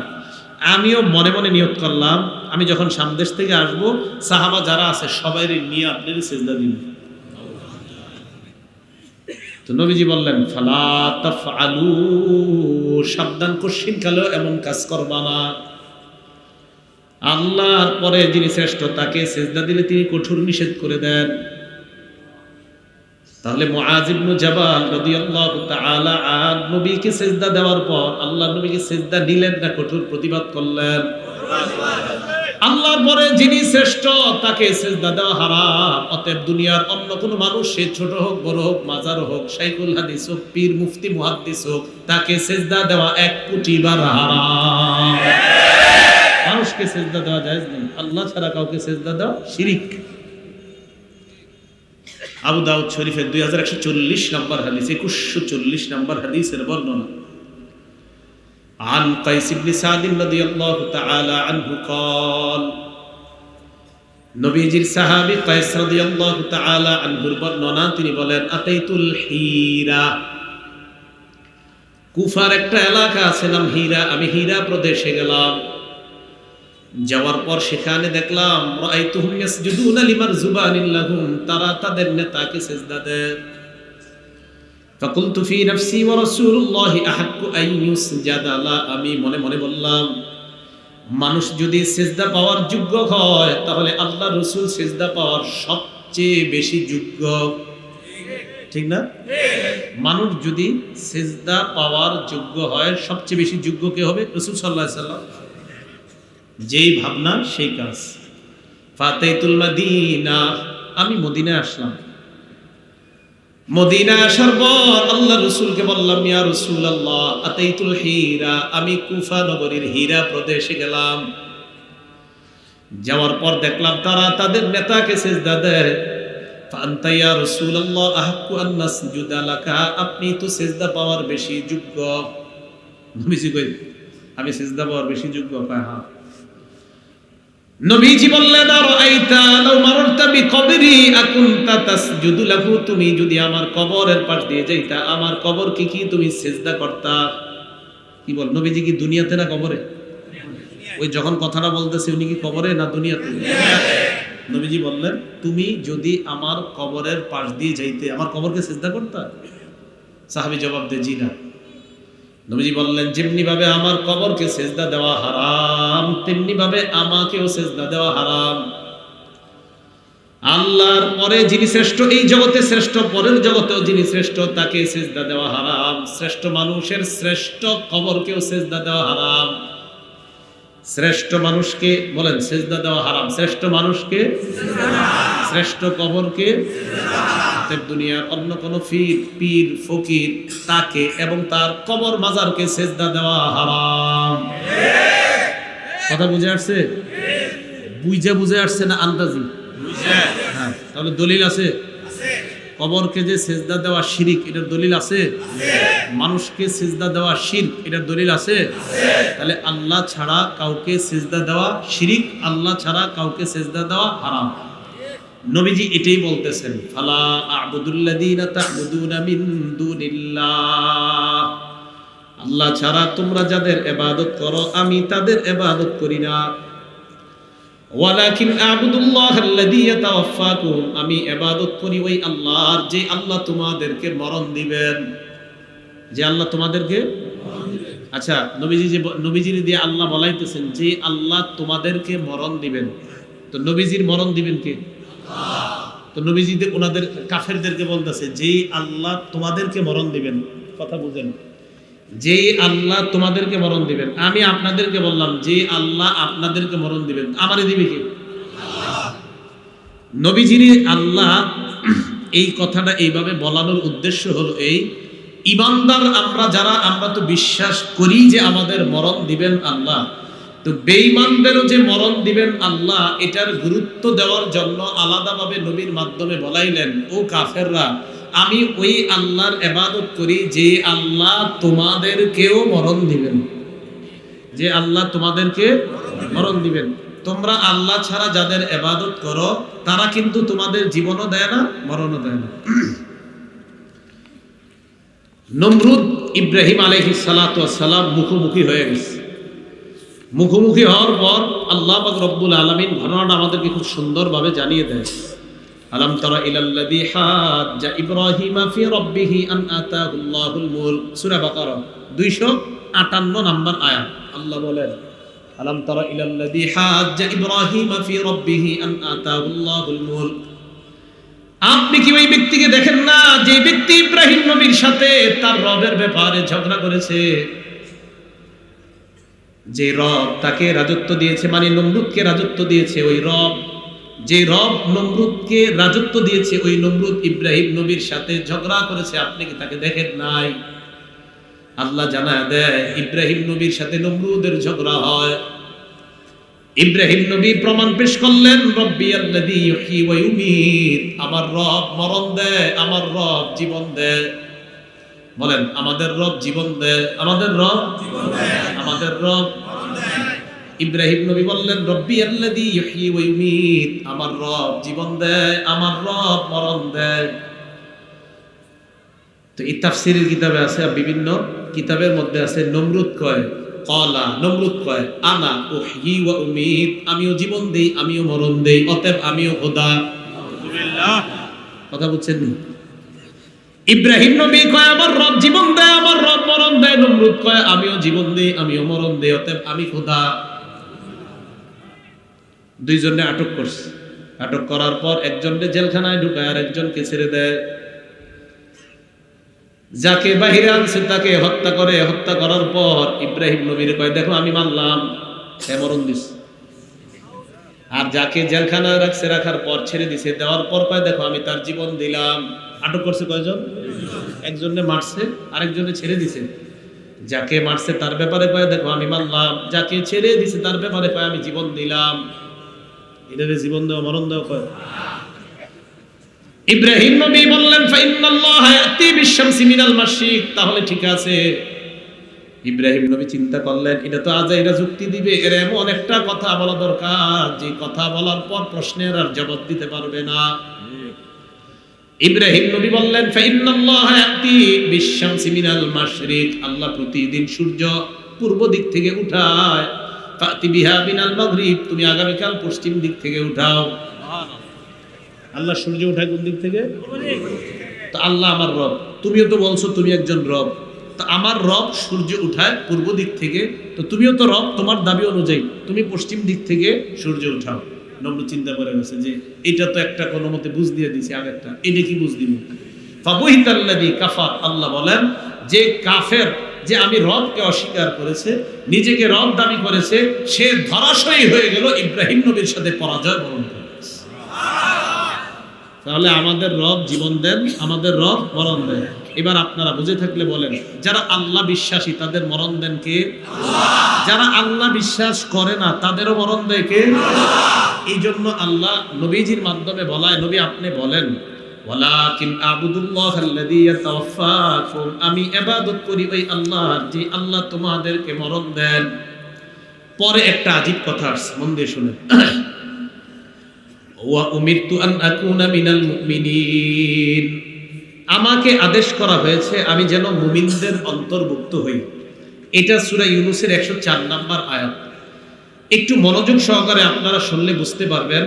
আমিও মনে মনে নিয়ত করলাম আমি যখন সামদেশ থেকে আসব সাহাবা যারা আছে সবাইরে নিয়ে আপনাদের সিজদা দিব। তো নবীজি বললেন ফালা তাফআলু, সাবধান, কশিন কালেও এমন কাজ করবা না। আল্লাহর পরে যিনি শ্রেষ্ঠ তাকে সিজদা দিলে তিনি কঠোর নিষেধ করে দেন। তাহলে মুআয ইবনে জাবাল রাদিয়াল্লাহু তাআলা আন নবীকে সিজদা দেওয়ার পর আল্লাহর নবীকে সিজদা দিলেন না কঠোর প্রতিবাদ করলেন? আল্লাহর পরে যিনি শ্রেষ্ঠ তাকে সিজদা দেওয়া হারাম। অতএব দুনিয়ার অন্য কোনো মানুষ, সে ছোট হোক বড় হোক মাজার হোক শাইখুল হাদিস হোক পীর মুফতি মুহাদ্দিস হোক, তাকে সিজদা দেওয়া 1 কোটি বার হারাম। মানুষকে সিজদা দেওয়া জায়েজ নেই, আল্লাহ ছাড়া কাউকে সিজদা দেওয়া শিরক। আবু দাউদ শরীফের 2140 নম্বর হাদিস, 2140 নম্বর হাদিসের বর্ণনা। عن قيس بن سعد رضي الله تعالى عنه قال, নবীজির সাহাবী কায়েস রাদিয়াল্লাহু তাআলা আনহুর বর্ণনা, তিনি বলেন আতাইতুল হীরা, কুফার একটা এলাকা আছে নাম হীরা, আমি হীরা প্রদেশে গেলাম। যাওয়ার পর সেখানে দেখলাম রাআইতুহুম ইয়াসজুদুনা লিমারজুবানিল লাহুম, তারা তাদের নেতাকে সিজদা দেয়। ফাকুলতু ফি নাফসি ওয়া রাসূলুল্লাহি আহাক্কু আন ইউসজাদা লা, আমি মনে মনে বললাম মানুষ যদি সিজদা পাওয়ার যোগ্য হয় তাহলে আল্লাহ রাসূল সিজদা পাওয়ার সবচেয়ে বেশি যোগ্য। ঠিক না? মানুষ যদি সিজদা পাওয়ার যোগ্য হয় সবচেয়ে বেশি যোগ্য কে হবে? রাসূল সাল্লাল্লাহু আলাইহি সাল্লাম। যেই ভাবনা সেই কাজ। ফাতাইতুল মাদিনা, আমি মদিনায় আসলাম। মদিনায় আসার পর আল্লাহ রাসূলকে বললাম ইয়া রাসূলুল্লাহ আতাইতুল হীরা, আমি কুফা নগরীর হীরা প্রদেশে গেলাম। যাওয়ার পর দেখলাম তারা তাদের নেতাকে সিজদা দেয়। ফাআনতা ইয়া রাসূলুল্লাহ আহাক্কু আন নাসজুদা লাকা, আপনি তো সিজদা পাওয়ার বেশি যোগ্য। নবীজি কই আমি সিজদা পাওয়ার বেশি যোগ্য? হ্যাঁ। নবীজি বললেন আরাইতা লাউ মাররতা বিকবরি আকুনতা তাসজুদু লাহু, তুমি যদি আমার কবরের পাশ দিয়ে যাইতা আমার কবরকে কি তুমি সিজদা করতা? কি বল, নবীজি কি দুনিয়াতে না কবরে? ওই যখন কথাটা বলতেছে উনি কি কবরে না দুনিয়াতে? নবীজি বললেন তুমি যদি আমার কবরের পাশ দিয়ে যাইতে আমার কবরকে সিজদা করতা? সাহাবী জবাব দেয় জি না। নবীজি বললেন যেমনি ভাবে আমার কবরকে সিজদা দেওয়া হারাম তেমনি ভাবে আমাকেও সিজদা দেওয়া হারাম। আল্লাহর পরে যিনি শ্রেষ্ঠ, এই জগতে শ্রেষ্ঠ, পরের জগতেও যিনি শ্রেষ্ঠ তাকে সিজদা দেওয়া হারাম। শ্রেষ্ঠ মানুষের শ্রেষ্ঠ কবরকেও সিজদা দেওয়া হারাম। শ্রেষ্ঠ মানুষকে বলেন সিজদা দেওয়া হারাম, শ্রেষ্ঠ মানুষকে, শ্রেষ্ঠ কবরকে, দুনিয়ার অন্য কোন পীর ফকির তাকে এবং তার কবর মাজারকে সিজদা দেওয়া হারাম। কথা বুঝে আসছে? বুঝে আসছে না আন্দাজি? হ্যাঁ, তাহলে দলিল আছে? কবরকে যে সিজদা দেওয়া শিরক, এটার দলিল আছে? মানুষকে সিজদা দেওয়া শিরক, এটার দলিল আছে? তাহলে আল্লাহ ছাড়া কাউকে সিজদা দেওয়া শিরক, আল্লাহ ছাড়া কাউকে সিজদা দেওয়া হারাম। নবীজি এটাই বলতেছেন ফালা আ'বুদুল্লাযীনা তা'বুদুনা মিন দুনিল্লাহ, আল্লাহ ছাড়া তোমরা যাদের ইবাদত করো আমি তাদের ইবাদত করি না। ওয়ালাকিন আ'বুদুল্লাহাল্লাযী ইয়াতাওয়াফফাকুম, আমি ইবাদত করি ওই আল্লাহর যে আল্লাহ তোমাদেরকে মরণ দিবেন, যে আল্লাহ তোমাদেরকে মরণ দিবেন। আচ্ছা, নবীজির দিয়ে আল্লাহ বলাইতেছেন যে আল্লাহ তোমাদেরকে মরণ দিবেন, তো নবীজির মরণ দিবেন কে? তো নবীজিদের ওনাদের কাফেরদেরকে বলতেছে যে আল্লাহ তোমাদেরকে মরণ দিবেন। কথা বুঝেন, যে আল্লাহ তোমাদেরকে মরণ দিবেন। আমি আপনাদেরকে বললাম যে আল্লাহ আপনাদেরকে মরণ দিবেন, আমারে দিবে কে? নবীজির আল্লাহ এই কথাটা এইভাবে বলানোর উদ্দেশ্য হলো এই ইমানদার আমরা যারা, আমরা তো বিশ্বাস করি যে আমাদের মরণ দিবেন আল্লাহ, তো বেঈমানদেরও যে মরণ দিবেন আল্লাহ, এটার গুরুত্ব দেওয়ার জন্য আলাদাভাবে নবীর মাধ্যমে বলাইলেন, ও কাফেররা, আমি ওই আল্লাহর ইবাদত করি যে আল্লাহ তোমাদেরকেও মরণ দিবেন, যে আল্লাহ তোমাদেরকে মরণ দিবেন। তোমরা আল্লাহ ছাড়া যাদের ইবাদত করো তারা কিন্তু তোমাদের জীবনও দেয় না, মরণও দেয় না। নমরুদ ইব্রাহিম আলাইহিস সালাতু ওয়াস সালাম মুখোমুখি হয়ে গেছে। মুখোমুখি হওয়ার পর আল্লাহ পাক রব্বুল আলামিন ঘটনাটা আমাদেরকে খুব সুন্দরভাবে জানিয়ে দেয়। আলাম তারা ইলাল্লাযী হাজ্জা ইব্রাহিমা ফি রাব্বিহি আন আতাহুল্লাহুল মুলক, সূরা বাকারা 258 নম্বর আয়াত। আল্লাহ বলেন, আলাম তারা ইলাল্লাযী হাজ্জা ইব্রাহিমা ফি রাব্বিহি আন আতাহুল্লাহুল মুলক। আপনি কি ওই ব্যক্তিকে দেখেন না যে ব্যক্তি ইব্রাহিম নবীর সাথে তার রবের ব্যাপারে ঝগড়া করেছে? যে রব তাকে রাজত্ব দিয়েছে, মানে নমরুদকে রাজত্ব দিয়েছে, ওই রব, যে রব নমরুদকে রাজত্ব দিয়েছে, ওই নমরুদ ইব্রাহিম নবীর সাথে ঝগড়া করেছে। আপনি কি তাকে দেখেন নাই? আল্লাহ জানায় দেয়, ইব্রাহিম নবীর সাথে নমরুদের ঝগড়া হয়। ইব্রাহিম নবী প্রমাণ পেশ করলেন, রব্বি আল্লাযী ইউহয়ী ওয়া ইউমীত, আমার রব মরণ দেয়, আমার রব জীবন দেয়। বলেন, আমাদের রব জীবন দেয়, আমাদের রব জীবন দেয়, আমাদের রব মরণ দেয়। ইব্রাহিম নবী বললেন, রব্বি আল্লাযী ইউহয়ী ওয়া ইউমীত, আমার রব জীবন দেয়, আমার রব মরণ দেয়। তো এই তাফসীরের কিতাবে আছে, বিভিন্ন কিতাবের মধ্যে আছে, নমরুদ কয় ক্বালা, নমরুদ কয় আনা উহয়ী ওয়া উমীত, আমিও জীবন দেই, আমিও মরণ দেই, অতএব আমিও খোদা। আলহামদুলিল্লাহ। কথা বুঝছেন নি? ইব্রাহিম নবী কয় আমার রব জীবন দেয়, আমার রব মরণ দেয়। নমরুদ কয় আমিও জীবন দেই, আমিও মরণ দেই, অতএব আমি খোদা। দুইজনে আটক করছে। আটক করার পর একজনকে জেলখানায় ঢুকায় আর একজনকে ছেড়ে দেয়। যাকে বাহিরে আনছে তাকে হত্যা করে। হত্যা করার পর ইব্রাহিম নবীর কয়, দেখো আমি মানলাম, সে মরণ দিছে। আর যাকে জেলখানায় রাখছে, রাখার পর ছেড়ে দিছে, দেওয়ার পর কয়, দেখো আমি তার জীবন দিলাম। আটক করছে কয়জন? একজনে মারছে, আরেকজনে ছেড়ে দিছে। যাকে মারছে তার ব্যাপারে কয়, দেখো আমি মানলাম। যাকে ছেড়ে দিছে তার ব্যাপারে কয়, আমি জীবন দিলাম। এটারে জীবন দেওয়া, মরণ দেওয়া কয়? ইব্রাহিম নবী বললেন, ফাইন্নাল্লাহা ইয়াতি বিশ-শামসি মিনাল মাশরিক, তাহলে ঠিক আছে। ইব্রাহিম নবী চিন্তা করলেন, এটা তো আজাইরা যুক্তি দিবে, এর এমন একটা কথা বলা দরকার যে কথা বলার পর প্রশ্নের আর জবাব দিতে পারবে না। ইব্রাহিম নবী বললেন, ফাইন্নাল্লাহা ইয়াতি বিশ-শামসি মিনাল মাশরিক, আল্লাহ প্রতিদিন সূর্য পূর্ব দিক থেকে উঠায়। ফাতি বিহা মিনাল মাগরিব, তুমি আগামীকাল পশ্চিম দিক থেকে উঠাও। আল্লাহ সূর্য উঠায় কোন দিক থেকে? তো আল্লাহ আমার রব, তুমিও তো বলছো তুমি একজন রব, তো আমার রব সূর্য উঠায় পূর্ব দিক থেকে, তো তুমিও তো রব, তোমার দাবি অনুযায়ী তুমি পশ্চিম দিক থেকে সূর্য উঠাও। নমরুদ চিন্তা করে গেছে যে এটা তো একটা কোনো মতে বুঝ দিয়ে দিছে, আগেরটা এটা কি বুঝ দিব। ফাবুহিতাল্লাযী কাফার, আল্লাহ বলেন যে কাফের, যে আমি রবকে অস্বীকার করেছে, নিজেকে রব দাবি করেছে, সে ধরাশয়ী হয়ে গেল, ইব্রাহিম নবীর সাথে পরাজয় বরণ করে। তাহলে আমাদের রব জীবন দেন, আমাদের রব মরণ দেন। এবার আপনারা বুঝে থাকলে বলেন, যারা আল্লাহ বিশ্বাসী তাদের মরণ দেন কে? আল্লাহ। যারা আল্লাহ বিশ্বাস করে না তাদেরও মরণ দেয় কে? আল্লাহ। এই জন্য আল্লাহ নবীজির মাধ্যমে বলায়, নবী আপনি বলেন, ওয়ালাকিন আবুদুল্লাহাল্লাযী ইয়াতাওয়াফাকুম, আমি ইবাদত করি ওই আল্লাহর, যে আল্লাহ তোমাদেরকে মরণ দেন। পরে একটা আজীব কথা আসছে, মন দিয়ে শুনেন। ওয়া উমিরতু আন আকুনা মিনাল মুমিনিন, আমাকে আদেশ করা হয়েছে আমি যেন মুমিনদের অন্তর্ভুক্ত হই। এটা সূরা ইউনূসের 104 নম্বর আয়াত। একটু মনোযোগ সহকারে আপনারা শুনলে বুঝতে পারবেন।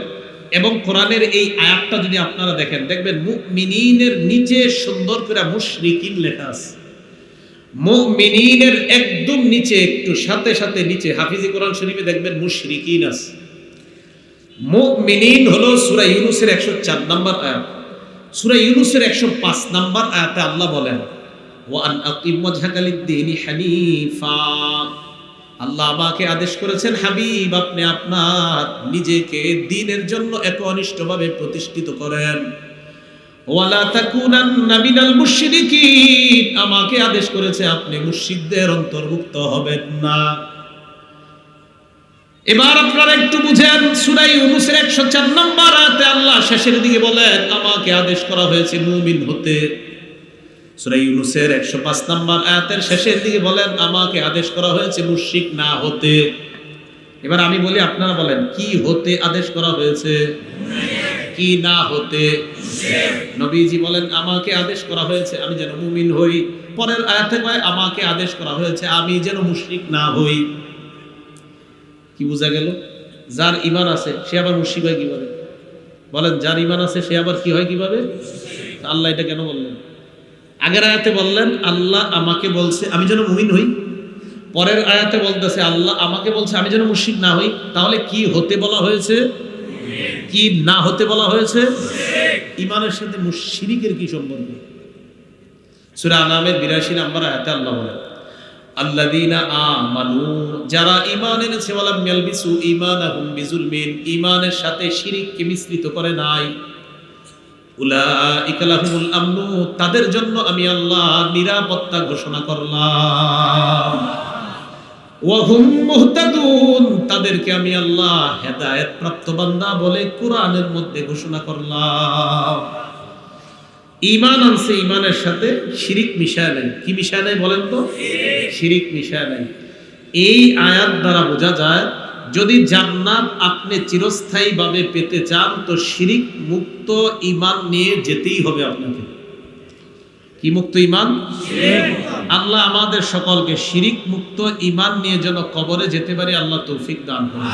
এবং কোরআনের এই আয়াতটা যদি আপনারা দেখেন, দেখবেন মুমিনিনের নিচে সুন্দর করে মুশরিকিন লেখা আছে। মুমিনিনের একদম নিচে, একটু সাথে সাথে নিচে হাফিজি কোরআন শরীফে দেখবেন মুশরিকিন আছে। মুমিনিন হলো সূরা ইউনূসের 104 নম্বর আয়াত। সূরা ইউনূসের 105 নম্বর আয়াতে আল্লাহ বলেন, ওয়া আন আকিম ওয়াজহাকা লিদ-দীনি হানিফা, আল্লাহ আমাকে আদেশ করেছেন, হাবিব আপনি আপনার নিজেকে দ্বীনের জন্য একনিষ্ঠভাবে প্রতিষ্ঠিত করেন। ওয়ালা তাকুনান্না মিনাল মুশরিকিন, আমাকে আদেশ করেছে আপনি মুশরিকদের অন্তর্ভুক্ত হবেন না। এবার আপনারা একটু বুঝেন, সূরা ইউনূসের 104 নম্বর আয়াতে আল্লাহ শেষের দিকে বলেন আমাকে আদেশ করা হয়েছে মুমিন হতে। সূরা ইউনূসের 105 নম্বর আয়াতের শেষের দিকে বলেন আমাকে আদেশ করা হয়েছে মুশরিক না হতে। এবার আমি বলি, আপনারা বলেন কি হতে আদেশ করা হয়েছে? কি না হতে? নবীজি বলেন আমাকে আদেশ করা হয়েছে আমি যেন মুমিন হই। পরের আয়াতে কয় আমাকে আদেশ করা হয়েছে আমি যেন মুশরিক না হই। কি বোঝা গেল? যার ঈমান আছে সে আবার মুশরিক হয় কিভাবে? বলেন, যার ঈমান আছে সে আবার কি হয় কিভাবে? আল্লাহ এটা কেন বললেন? আগের আয়াতে বললেন আল্লাহ আমাকে বলছে আমি যেন মুমিন হই, পরের আয়াতে বলতেছে আল্লাহ আমাকে বলছে আমি যেন মুশরিক না হই। তাহলে কি হতে বলা হয়েছে, কি না হতে বলা হয়েছে? ঈমানের সাথে মুশরিকের কি সম্পর্ক? সূরা আনামের 82 নম্বর আয়াতে আল্লাহ বলেন আল্লাযীনা আমানু, যারা ঈমান এনেছে, ওয়ালাম ইয়ালবিসু ঈমানাহুম বিজুলমিন, ঈমানের সাথে শিরককে মিশ্রিত করে নাই, উলাইকা লাহুমুল আমনু, তাদের জন্য আমি আল্লাহ নিরাপত্তা ঘোষণা করলাম। ওয়া হুম মুহতাদুন, তাদেরকে আমি আল্লাহ হেদায়েত প্রাপ্ত বান্দা বলে কোরআনের মধ্যে ঘোষণা করলাম। ঈমান আনছে, ঈমানের সাথে শিরিক মিশায় নাই। কি মিশায় নাই বলেন তো? শিরিক মিশায় নাই। এই আয়াত দ্বারা বোঝা যায় যদি জান্নাত আপনি চিরস্থায়ীভাবে পেতে চান তো শিরিক মুক্ত ঈমান নিয়ে যেতেই হবে আপনাকে। কি মুক্ত ঈমান? আল্লাহ আমাদের সকলকে শিরিক মুক্ত ঈমান নিয়ে যেন কবরে যেতে পারি আল্লাহ তৌফিক দান করুন।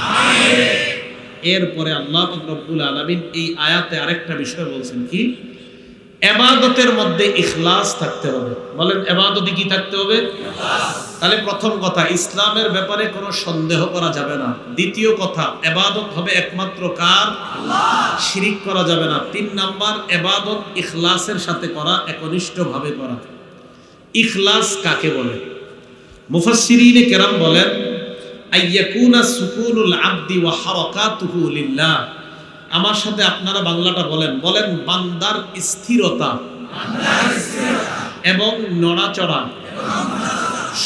এরপরে আল্লাহ রব্বুল আলামিন এই আয়াতে আরেকটা বিষয় বলছেন, কি? ইবাদতের মধ্যে ইখলাস থাকতে হবে। বলেন, ইবাদতে কি থাকতে হবে? তাহলে প্রথম কথা, ইসলামের ব্যাপারে কোনো সন্দেহ করা যাবে না। দ্বিতীয় কথা, ইবাদত হবে একমাত্র কার? আল্লাহ। শিরিক করা যাবে না। 3 নাম্বার, ইবাদত ইখলাসের সাথে করা, একনিষ্ঠভাবে করা। ইখলাস কাকে বলে? মুফাসসিরিনে কেরাম বলেন আইয়াকুনা সুকুনুল আবদি ওয়া হারাকাতুহু লিল্লাহ। আমার সাথে আপনারা বাংলাটা বলেন, বলেন বান্দার স্থিরতা এবং নড়াচড়া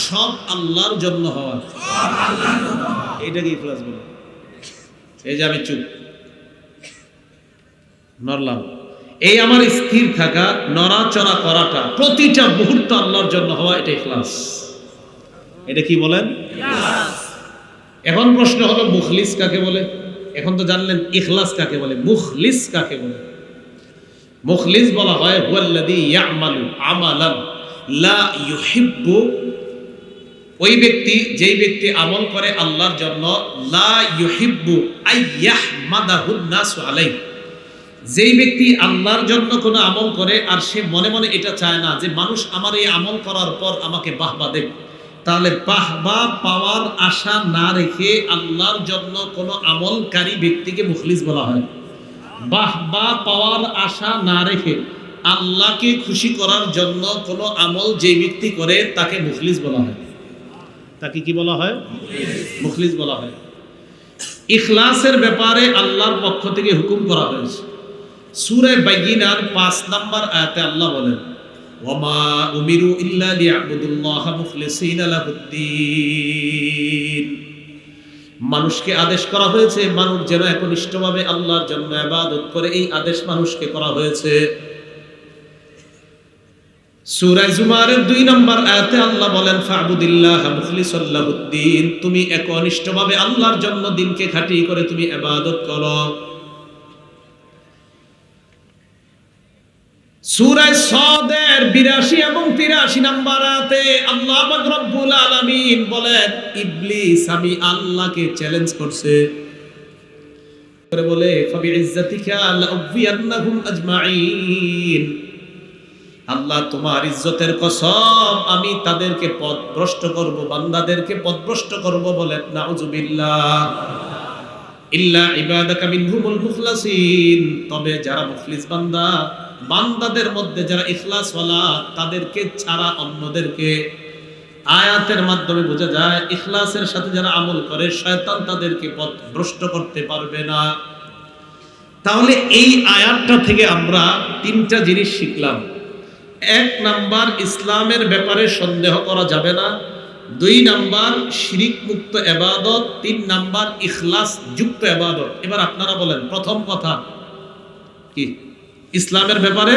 সব আল্লাহর জন্য হওয়া। এইটাকে ইখলাস বলে। এই যে আমি চুপ নড়লাম, এই আমার স্থির থাকা, নড়াচড়া করাটা প্রতিটা মুহূর্ত আল্লাহর জন্য হওয়া, এটা ইখলাস। এটা কি বলেন? এখন প্রশ্ন হলো মুখলিস কাকে বলে? এখন তো জানলেন ইখলাস কাকে বলে, মুখলিস কাকে বলে? মুখলিস বলা হয় হুয়াল্লাযী ইয়ামালু আমালান লা ইউহিব্বু, ওই ব্যক্তি যেই ব্যক্তি আমল করে আল্লাহর জন্য, লা ইউহিব্বু আইয়াহমাদাহুন নাসু আলাইহি, যেই ব্যক্তি আল্লাহর জন্য কোনো আমল করে আর সে মনে মনে এটা চায় না যে মানুষ আমার এই আমল করার পর আমাকে বাহবা দেবে, তাহলে বাহবা পাওয়ার আশা না রেখে আল্লাহর জন্য কোনো আমলকারী ব্যক্তিকে মুখলিস বলা হয়। বাহবা পাওয়ার আশা না রেখে আল্লাহকে খুশি করার জন্য কোনো আমল যে ব্যক্তি করে তাকে মুখলিস বলা হয়। তাকে কি বলা হয়? মুখলিস বলা হয়। ইখলাসের ব্যাপারে আল্লাহর পক্ষ থেকে হুকুম করা হয়েছে। সূরা বাইয়িনার 5 নম্বর আয়াতে আল্লাহ বলেন ওয়ামা উমিরু ইল্লা লিয়াবুদুল্লাহা মুখলিসিনা লাহুদ্দিন, মানুষকে আদেশ করা হয়েছে মানুষ যেন একনিষ্ঠভাবে আল্লাহর জন্য ইবাদত করে, এই আদেশ মানুষকে করা হয়েছে। সূরা জুমারের 2 নম্বর আয়াতে আল্লাহ বলেন ফা'বুদিল্লাহা মুখলিসাল লাহুদ্দিন, তুমি একনিষ্ঠভাবে আল্লাহর জন্য দিনকে খাঁটি করে তুমি ইবাদত করো। সূরা সাদের 82 এবং 83 নম্বর আয়াতে আল্লাহ পাক রব্বুল আলামিন বলেন ইবলিস আমি আল্লাহকে চ্যালেঞ্জ করছে, করে বলে ফাবিইজ্জাতিকা লাউযিয়ান্নাহুম আজমাইন, আল্লাহ তোমার ইজ্জতের কসম আমি তাদেরকে পথভ্রষ্ট করব, বান্দাদেরকে পথভ্রষ্ট করব। বলেন নাউযুবিল্লাহ। ইল্লা ইবাদাকা মিনহুমুল মুখলাসিন, তবে যারা মুখলিস বান্দা, বান্দাদের মধ্যে যারা ইখলাসওয়ালা তাদেরকে ছাড়া অন্যদেরকে। আয়াতের মাধ্যমে বোঝা যায় ইখলাসের সাথে যারা আমল করে শয়তান তাদেরকে পথভ্রষ্ট করতে পারবে না। তাহলে এই আয়াতটা থেকে আমরা তিনটা জিনিস শিখলাম। এক নাম্বার, ইসলামের ব্যাপারে সন্দেহ করা যাবে না। দুই নাম্বার, শিরিক মুক্ত ইবাদত। তিন নাম্বার, ইখলাস যুক্ত ইবাদত। এবার আপনারা বলেন, প্রথম কথা কি? ইসলামের ব্যাপারে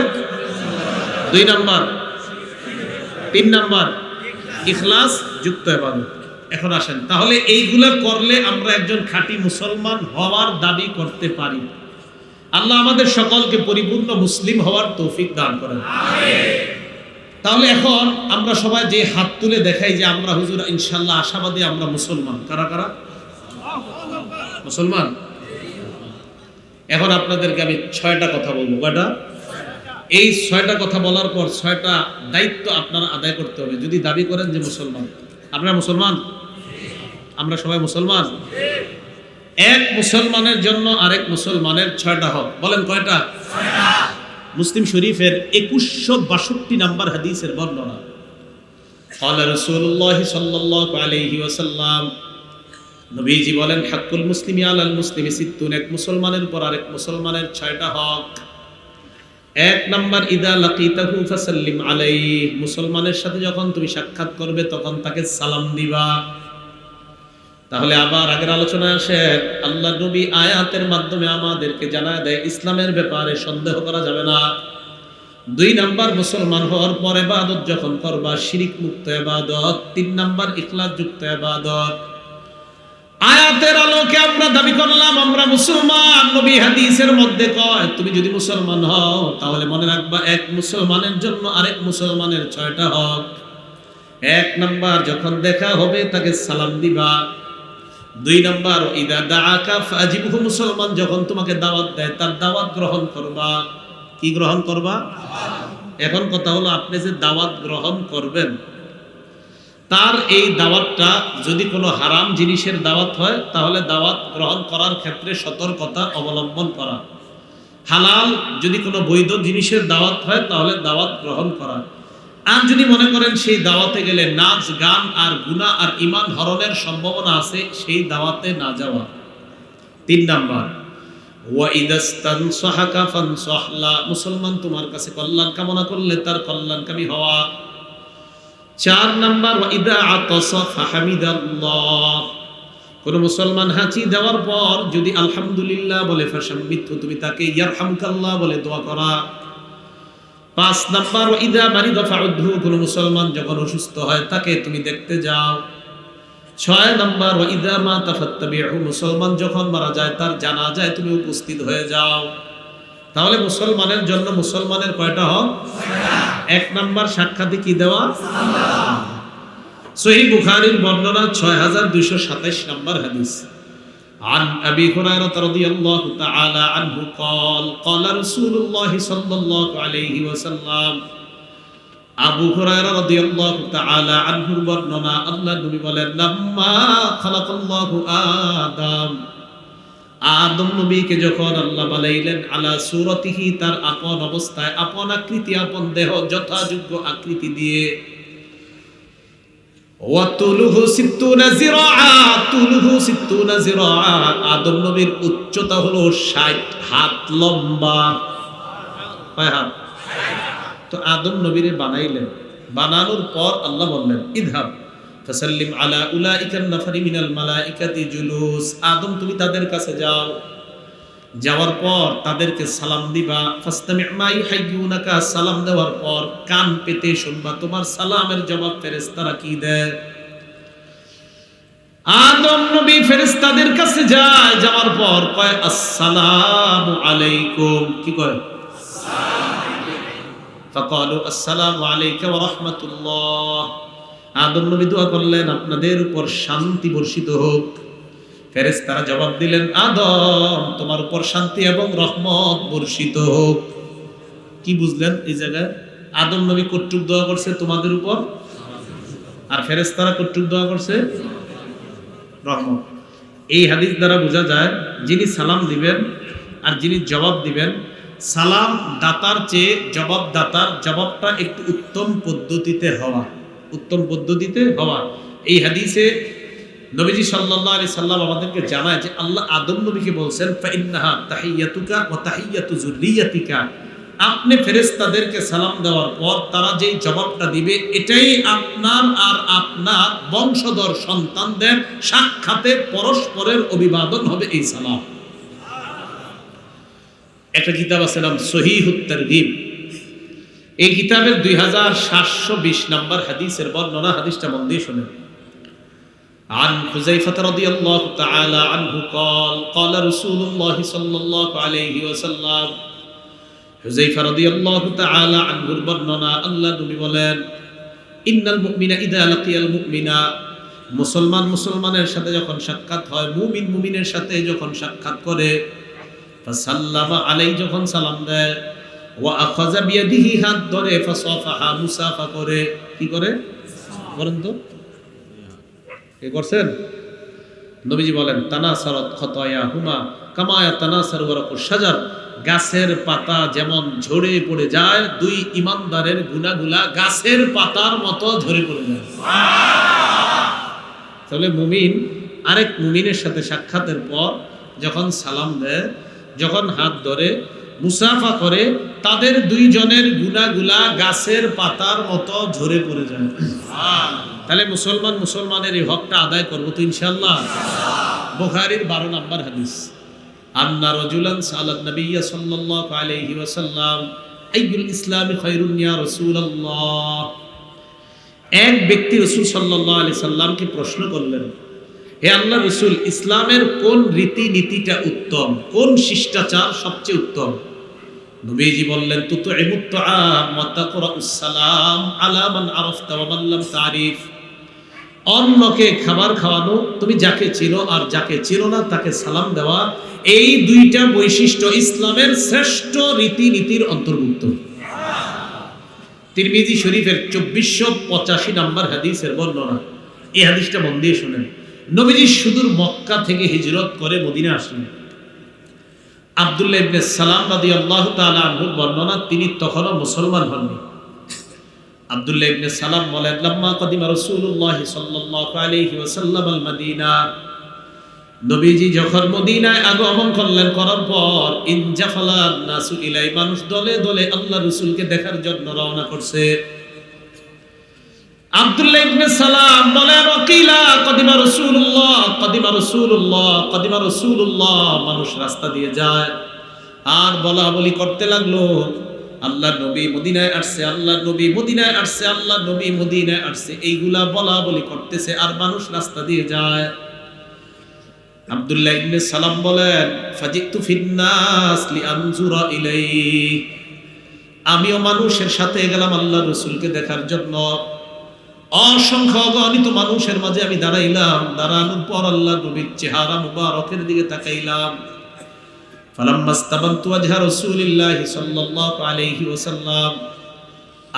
দুই নাম্বার, তিন নাম্বার ইখলাস যুক্ত ইবাদত। এখন আসেন, তাহলে এইগুলা করলে আমরা একজন খাঁটি মুসলমান হওয়ার দাবি করতে পারি। আল্লাহ আমাদের সকলকে পরিপূর্ণ মুসলিম হওয়ার তৌফিক দান করেন। তাহলে এখন আমরা সবাই যে হাত তুলে দেখাই যে আমরা হুজুর ইনশাআল্লাহ আশাবাদী, আমরা মুসলমান। কারা কারা মুসলমান? এখন আপনাদেরকে আমি 6টা কথা বলবো। কয়টা? এই 6টা কথা বলার পর 6টা দায়িত্ব আপনারা আদায় করতে হবে যদি দাবি করেন যে মুসলমান। আপনারা মুসলমান? আমরা সবাই মুসলমান। এক মুসলমানের জন্য আরেক মুসলমানের 6টা হক। বলেন কয়টা? 6টা। মুসলিম শরীফের 2162 নম্বর হাদিসের বর্ণনা। ক্বালা রাসূলুল্লাহ সাল্লাল্লাহু আলাইহি ওয়াসাল্লাম, নবীজি বলেন, হাক্কুল মুসলিমি আলাল মুসলিমি সিত্তুন। এক মুসলমানের উপর আরেক মুসলমানের 6টা হক। এক নাম্বার, ইদা লাকিতাহু ফাসাল্লিম আলাইহি। মুসলমানের সাথে যখন তুমি সাক্ষাৎ করবে তখন তাকে সালাম দিবা। তাহলে আবার আগের আলোচনায় আসে, আল্লাহ নবী আয়াতের মাধ্যমে আমাদেরকে জানায় দেয় ইসলামের ব্যাপারে সন্দেহ করা যাবে না। দুই নাম্বার, মুসলমান হওয়ার পর ইবাদত যখন করবা শিরিক মুক্ত ইবাদত। তিন নাম্বার, ইখলাস যুক্ত ইবাদত। আয়াতের আলোকে আমরা দাবি করলাম আমরা মুসলমান। নবী হাদিসের মধ্যে কয়, তুমি যদি মুসলমান হও তাহলে মনে রাখবা এক মুসলমানের জন্য আরেক মুসলমানের 6টা হক। এক নাম্বার, যখন দেখা হবে তাকে সালাম দিবা। দুই নাম্বার, ইদা দাআকা ফাজিবহু। মুসলমান যখন তোমাকে দাওয়াত দেয় তার দাওয়াত গ্রহণ করবা। কি গ্রহণ করবা? এখন কথা হলো, আপনি যে দাওয়াত গ্রহণ করবেন তার এই দাওয়াতটা যদি কোনো হারাম জিনিসের দাওয়াত হয় তাহলে দাওয়াত গ্রহণ করার ক্ষেত্রে সতর্কতা অবলম্বন করা। হালাল যদি কোনো বৈধ জিনিসের দাওয়াত হয় তাহলে দাওয়াত গ্রহণ করা। আর যদি মনে করেন সেই দাওয়াতে গেলে নাচ গান আর গুনাহ আর ঈমান হরণের সম্ভাবনা আছে, সেই দাওয়াতে না যাওয়া। তিন নাম্বার, ওয়া ইদাস্তানসাহাকা ফানসাহলা। মুসলমান তোমার কাছে কল্যাণ কামনা করলে তার কল্যাণকামী হওয়া। চার নাম্বার, ওয়া ইদা আতাসা ফাহামিদাল্লাহ। কোন মুসলমান হাঁচি দেওয়ার পর যদি আলহামদুলিল্লাহ বলে ফাশাম্মিতহু, তুমি তাকে ইয়ারহামুকাল্লাহ বলে দোয়া করা। 5 নাম্বার, ওয়া ইদা মারিদা ফাউদহু। কোন মুসলমান যখন অসুস্থ হয় তাকে তুমি দেখতে যাও। 6 নাম্বার, ওয়া ইদা মাতা ফাত্তাবিহু। মুসলমান যখন মারা যায় তার জানাজায় তুমি উপস্থিত হয়ে যাও। তাহলে মুসলমানের জন্য মুসলমানের কয়টা হক? 1 নাম্বার, সাক্ষাতে কি দেওয়া? সহিহ বুখারীর বর্ণনা 6227 নম্বর হাদিস। عن أبي هريرة رضي الله تعالى عنه قال قال رسول الله صلى الله عليه وسلم। আবু হুরায়রা রাদিয়াল্লাহু তাআলা আনহুর বর্ণনা, আল্লাহর নবী বলেন, লাম্মা খালাকাল্লাহু আদম নবীকে যখন আল্লাহ বানাইলেন, আলা সূরাতিহি, তার আপন অবস্থায়, আপন আকৃতি, আপন দেহ, যথাযোগ্য আকৃতি দিয়ে। ওয়া তুলুহু 60 জিরাআ। তুলুহু 60 জিরাআ। আদম নবীর উচ্চতা হলো 60 হাত লম্বা। কয় হাত? তো আদম নবীরে বানাইলেন, বানানোর পর আল্লাহ বললেন, ইযহাব ফাসাল্লিম আলা উলাইকান নাফারি মিনাল মালাইকাতি জুলুস। আদম তুমি তাদের কাছে যাও, যাওয়ার পর তাদেরকে সালাম দিবা। ফাস্তামি' মা ইউহাইয়ুনাকা। সালাম দেওয়ার পর কান পেতে শুনবা তোমার সালামের জবাব ফেরেশতারা কি দেয়। আদম নবী ফেরেশতাদের কাছে যায়, যাওয়ার পর কয় আসসালামু আলাইকুম। কি কয়? ফাকালু আসসালামু আলাইকা ওয়া রাহমাতুল্লাহ। আদম নবী দোয়া করলেন, আপনাদের উপর শান্তি বর্ষিত হোক। ফেরেশতারা জবাব দিলেন, আদম তোমার উপর শান্তি এবং রহমত বর্ষিত হোক। কি বুঝলেন এই জায়গায়? আদম নবী কর্তৃক দোয়া করছে তোমাদের উপর, আর ফেরেশতারা কর্তৃক দোয়া করছে রহমত। এই হাদিস দ্বারা বোঝা যায় যিনি সালাম দিবেন আর যিনি জবাব দিবেন, সালাম দাতার চেয়ে জবাবদাতার জবাবটা একটু উত্তম পদ্ধতিতে হওয়া। উত্তম পদ্ধতিতে হওয়া। এই হাদিসে নবীজি সাল্লাল্লাহু আলাইহি সাল্লাম আমাদেরকে জানায় যে আল্লাহ আদম নবীকে বলছেন ফাইন্নাহা তাহিয়াতুকা ওয়া তাহিয়াতু যুররিয়াতিকা, আপনি ফেরেশতাদেরকে সালাম দেওয়ার পর তারা যেই জবাবটা দিবে এটাই আপনার আর আপনার বংশধর সন্তানদের সাক্ষাতে পরস্পরের অভিবাদন হবে এই সালাম। একটা কিতাব আছে নাম সহিহুত তারগিব, এই কিতাবের 2720 নম্বর হাদিসের বর্ণনা, হাদিসটা মন দিয়ে শুনেন। عن حذيفة رضي الله تعالى عنه قال قال رسول الله صلى الله عليه وسلم, হুযায়ফা রাদিয়াল্লাহু তাআলা আনহুর বর্ণনা, আল্লাহ নবী বলেন ইন্নাল মুমিনা ইযা লাকিয়াল মুমিনা, মুসলমান মুসলমানের সাথে যখন সাক্ষাৎ হয়, মুমিন মুমিনের সাথে যখন সাক্ষাৎ করে, ফাসাল্লামা আলাইহি, যখন সালাম দেয়, ওয়া আখাযা বিয়াদিহি, হাত ধরে, ফাসাফাহা, মুসাফা করে, কি করে বলেন তো, কি করছেন? নবীজি বলেন তানাসারাত খাতায়াহুমা কামা ইয়াতানাসারু ওয়ারাকুশ শাজার, গাছের পাতা যেমন ঝরে পড়ে যায়, দুই ইমানদারের গুনাহগুলা গাছের পাতার মতো ঝরে পড়ে যায়। তাহলে মুমিন আরেক মুমিনের সাথে সাক্ষাতের পর যখন সালাম দেয়, যখন হাত ধরে, মুসাফা করে, তাদের দুইজনের গুনাহগুলা গাছের পাতার মতো ঝরে পড়ে যায়। তাহলে মুসলমান মুসলমানের এই হকটা আদায় করবো তো ইনশাআল্লাহ। বুখারীর 12 নম্বর হাদিস, আন্না রাজুলান সালাত নবিয়্য সাল্লাল্লাহু আলাইহি ওয়াসাল্লাম আইয়ুল ইসলামি খায়রুন ইয়া রাসূলুল্লাহ, এক ব্যক্তি রাসূল সাল্লাল্লাহু আলাইহি সাল্লামকে প্রশ্ন করলেন, হে আল্লাহর রাসূল, ইসলামের কোন রীতি নীতিটা উত্তম, কোন শিষ্টাচার সবচেয়ে উত্তম? নবীজি বললেন তুতইমুত তাআম ওয়া তাকরাউস সালাম আলা মান আরাফতা ওয়া মান লাম তারিফ, অন্যকে খাবার খাওয়ানো, তুমি যাকে চিনো আর যাকে চিনো না তাকে সালাম দেওয়া, এই দুইটা বৈশিষ্ট্য ইসলামের শ্রেষ্ঠ রীতিনীতির অন্তর্ভুক্ত। তিরমিজি শরীফের 2485 নম্বর হাদিসের বর্ণনা, এই হাদিসটা মন দিয়ে শুনেন। নবীজি সুদূর মক্কা থেকে হিজরত করে মদিনা আসলেন। আব্দুল্লাহ ইবনে সালাম রাদিয়াল্লাহু তাআলা আনহুর বর্ণনা, তিনি তখনও মুসলমান হননি। আব্দুল্লাহ ইবনে সালাম বলেন লাম্মা কদিমা রাসূলুল্লাহ সাল্লাল্লাহু আলাইহি ওয়াসাল্লাম আল মদিনা, নবীজি যখন মদিনায় আগমন করলেন, করার পর ইনজাফালান নাসু ইলাই, মানুষ দলে দলে আল্লাহ রাসূলকে দেখার জন্য রওনা করছে। আব্দুল্লাহ ইবনে সালাম বলেন ওয়াকিলা কদিমা রাসূলুল্লাহ কদিমা রাসূলুল্লাহ কদিমা রাসূলুল্লাহ, মানুষ রাস্তা দিয়ে যায় আর বলা বলি করতে লাগলো আল্লাহর নবী মদিনায় আসছে, আল্লাহর নবী মদিনায় আসছে, আল্লাহর নবী মদিনায় আসছে, এইগুলা বলা বলি করতেছে আর মানুষ রাস্তা দিয়ে যায়। আব্দুল্লাহ ইবনে সালাম বলেন ফাজিতু ফিন্নাস লিআনজুরা ইলাইহি, আমিও মানুষের সাথে গেলাম আল্লাহর রাসূলকে দেখার জন্য। অসংখ্য অগণিত মানুষের মাঝে আমি দাঁড়াইলাম, দাঁড়ানোর পর আল্লাহর নবীর চেহারা মুবারকের দিকে তাকাইলাম। ফালাম্মাস্তাবানতু ওয়াজহা রাসূলিল্লাহি সাল্লাল্লাহু আলাইহি ওয়াসাল্লাম,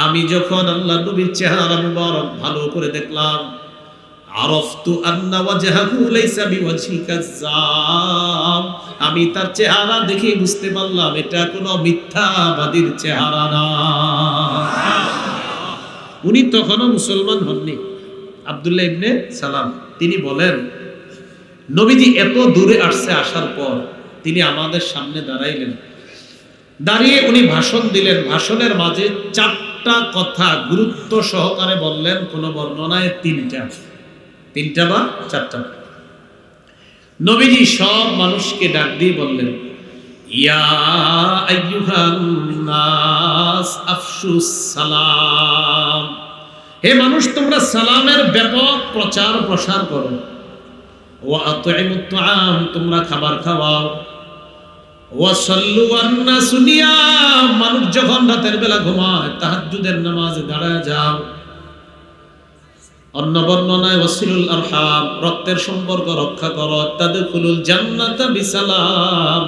আমি যখন আল্লাহর নবীর চেহারা মুবারক ভালো করে দেখলাম, আরাফতু আন্না ওয়াজহাহু লাইসা বিওয়াজহি কাজ্জাব, আমি তার চেহারা দেখে বুঝতে পারলাম এটা কোনো মিথ্যাবাদীর চেহারা না। উনি তখনও মুসলমান হননি, আব্দুল্লাহ ইবনে সালাম। তিনি বলেন নবীজি এত দূরে আসছে, আসার পর তিনি আমাদের সামনে দাঁড়াইলেন, দাঁড়িয়ে উনি ভাষণ দিলেন। ভাষণের মাঝে 4টা কথা গুরুত্ব সহকারে বললেন, কোন বর্ণনায় 3টা বা 4টা। নবীজি সব মানুষকে ডাক দিয়ে বললেন ইয়া আইয়ুহান নাস আফশুস সালাম, হে মানুষ তোমরা সালামের ব্যাপক প্রচার প্রসার করো। ওয়া আতইমুত তাআম, তোমরা খাবার খাওয়াও। ওয়া সাল্লু ওয়ান নাসু নিয়াম, মানুষ যখন রাতের বেলা ঘুমায় তাহাজ্জুদের নামাজে দাঁড়ায় যাও। অন্য বর্ণনায় ওয়াসিলুল আরহাম, রক্তের সম্পর্ক রক্ষা করো। তাদখুলুল জান্নাতা বিসালাম,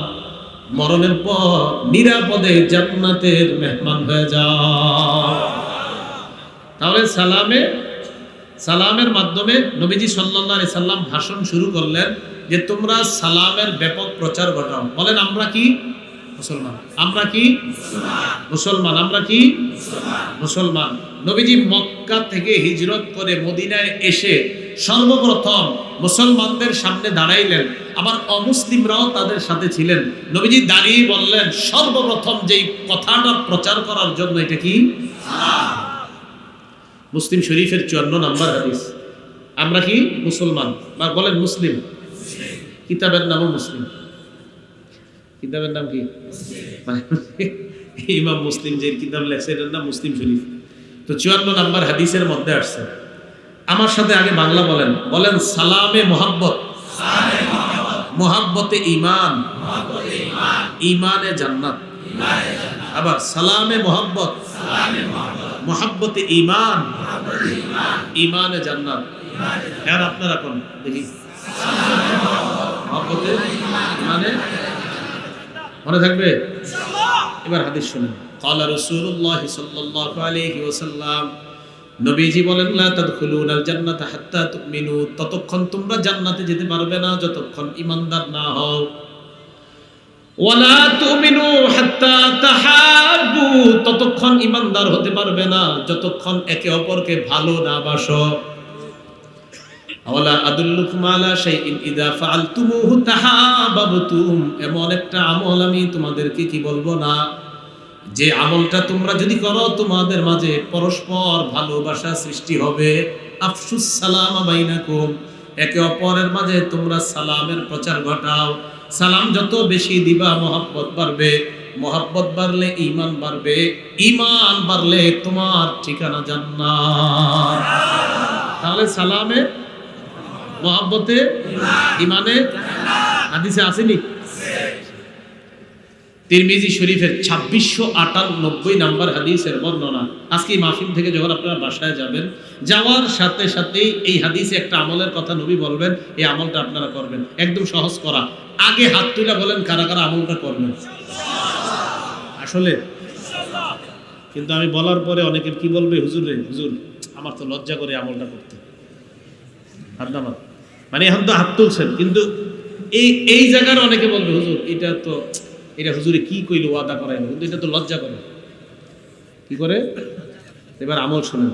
মরণের পর নিরাপদে জান্নাতের মেহমান হয়ে যাও। তাহলে সালামের মাধ্যমে নবীজি সাল্লাল্লাহু আলাইহি সাল্লাম ভাষণ শুরু করলেন যে তোমরা সালামের ব্যাপক প্রচার ঘটাও। বলেন আমরা কি মুসলমান? আমরা কি মুসলমান? আমরা কি মুসলমান? নবীজি মক্কা থেকে হিজরত করে মদিনায় এসে সর্বপ্রথম মুসলমানদের সামনে দাঁড়াইলেন, আবার অমুসলিমরাও তাদের সাথে ছিলেন। নবীজি দাঁড়িয়ে বললেন, সর্বপ্রথম যেই কথাটা প্রচার করার জন্য, এটা কি? মুসলিম শরীফের 54 নম্বর হাদিস। আমরা কি মুসলমান? বা বলেন মুসলিম। কিতাবের নামও মুসলিম। কিতাবের নাম কি? ইমাম মুসলিম যে কিতাব লেখছে এটার নাম মুসলিম শরীফ। তো 54 নম্বর হাদিসের মধ্যে আসছে, আমার সাথে আগে বাংলা বলেন, বলেন সালামে মোহাব্বত, মোহাব্বতে ঈমান, ঈমানে জান্নাত। আবার সালামে মোহাব্বত, মোহাব্বতে ঈমান, ঈমানে জান্নাত। হ্যাঁ আপনারা কোন দেখি, মোহাব্বতে ঈমানে, মনে থাকবে? এবার হাদিস শুনেন। قال رسول الله صلى الله عليه وسلم, নবীজি বলেন, লা তাদখুলুনাল জান্নাতা হাত্তা তুমিনু, ততক্ষণ তোমরা জান্নাতে যেতে পারবে না যতক্ষণ ঈমানদার না হও। ওয়ালা তুমিনু হাত্তা তাহাব্বু, ততক্ষণ ঈমানদার হতে পারবে না যতক্ষণ একে অপরকে ভালো না বাসো। ওয়ালা আদুল্লুকুম আলা শাইইন ইযা ফাআলতুমুহু তাহাব্বাবতুম, এমন একটা আমল আমি তোমাদেরকে কি বলবো না, যে আমলটা তোমরা যদি করো তোমাদের মাঝে পরস্পর ভালোবাসা সৃষ্টি হবে। আফশুস সালাম বাইনাকুম, একে অপরের মাঝে তোমরা সালামের প্রচার ঘটাও। সালাম যত বেশি দিবা মহব্বত বাড়বে, মহব্বত বাড়লে ঈমান বাড়বে, ঈমান বাড়লে তোমার ঠিকানা জান্নাত। তাহলে সালামে, মহব্বতে, ঈমানে, হাদিসে আসেনি? তিরমিজি শরীফের 2698 নম্বর হাদিসের বর্ণনা। আজকে মাহফিল থেকে যখন আপনারা বাসায় যাবেন, যাওয়ার সাথে সাথেই এই হাদিসে একটা আমলের কথা নবী বলবেন, এই আমলটা আপনারা করবেন। একদম সহজ করা। আগে হাত তুলে বলেন কারা কারা আমলটা করবেন। আসলে কিন্তু আমি বলার পরে অনেকের কি বলবে, হুজুর রে হুজুর আমার তো লজ্জা করে আমলটা করতে। হাত নামান, মানে এখন তো হাত তুলছেন, কিন্তু এই জায়গার অনেকে বলবে, হুজুর এটা হুজুরে কি কইলো, ওয়াদা করাই না, কিন্তু এটা তো লজ্জা করে। কি করে? এবার আমল শুনেন।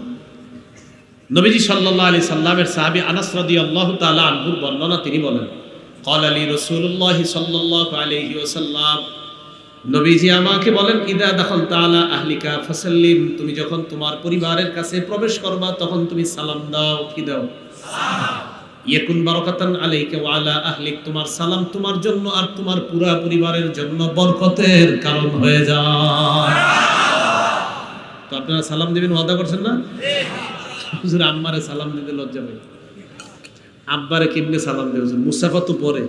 নবীজি সাল্লাল্লাহু আলাইহি সাল্লামের সাহাবী আনাস রাদিয়াল্লাহু তাআলা আনহুর বর্ণনা, তিনি বলেন, ক্বালা লি রাসূলুল্লাহ সাল্লাল্লাহু আলাইহি ওয়াসাল্লাম, নবীজি আমাকে বলেন, ইদা দাখালতা আলা আহলিকা ফাসাল্লিম, তুমি যখন তোমার পরিবারের কাছে প্রবেশ করবা তখন তুমি সালাম দাও। কি দাও? সালাম। ইয়াকুন বারাকাতান আলাইকা ওয়া আলা আহলিক, তোমার সালাম তোমার জন্য আর তোমার পুরা পরিবারের জন্য বরকতের কারণ হয়ে যায়। তো আপনারা সালাম দিবেন, ওয়াদা করছেন না? হুজুর আম্মারে সালাম দিতে লজ্জা পাই, আব্বারে কেমনে সালাম দেব হুজুর, মুসাফা তো পরে,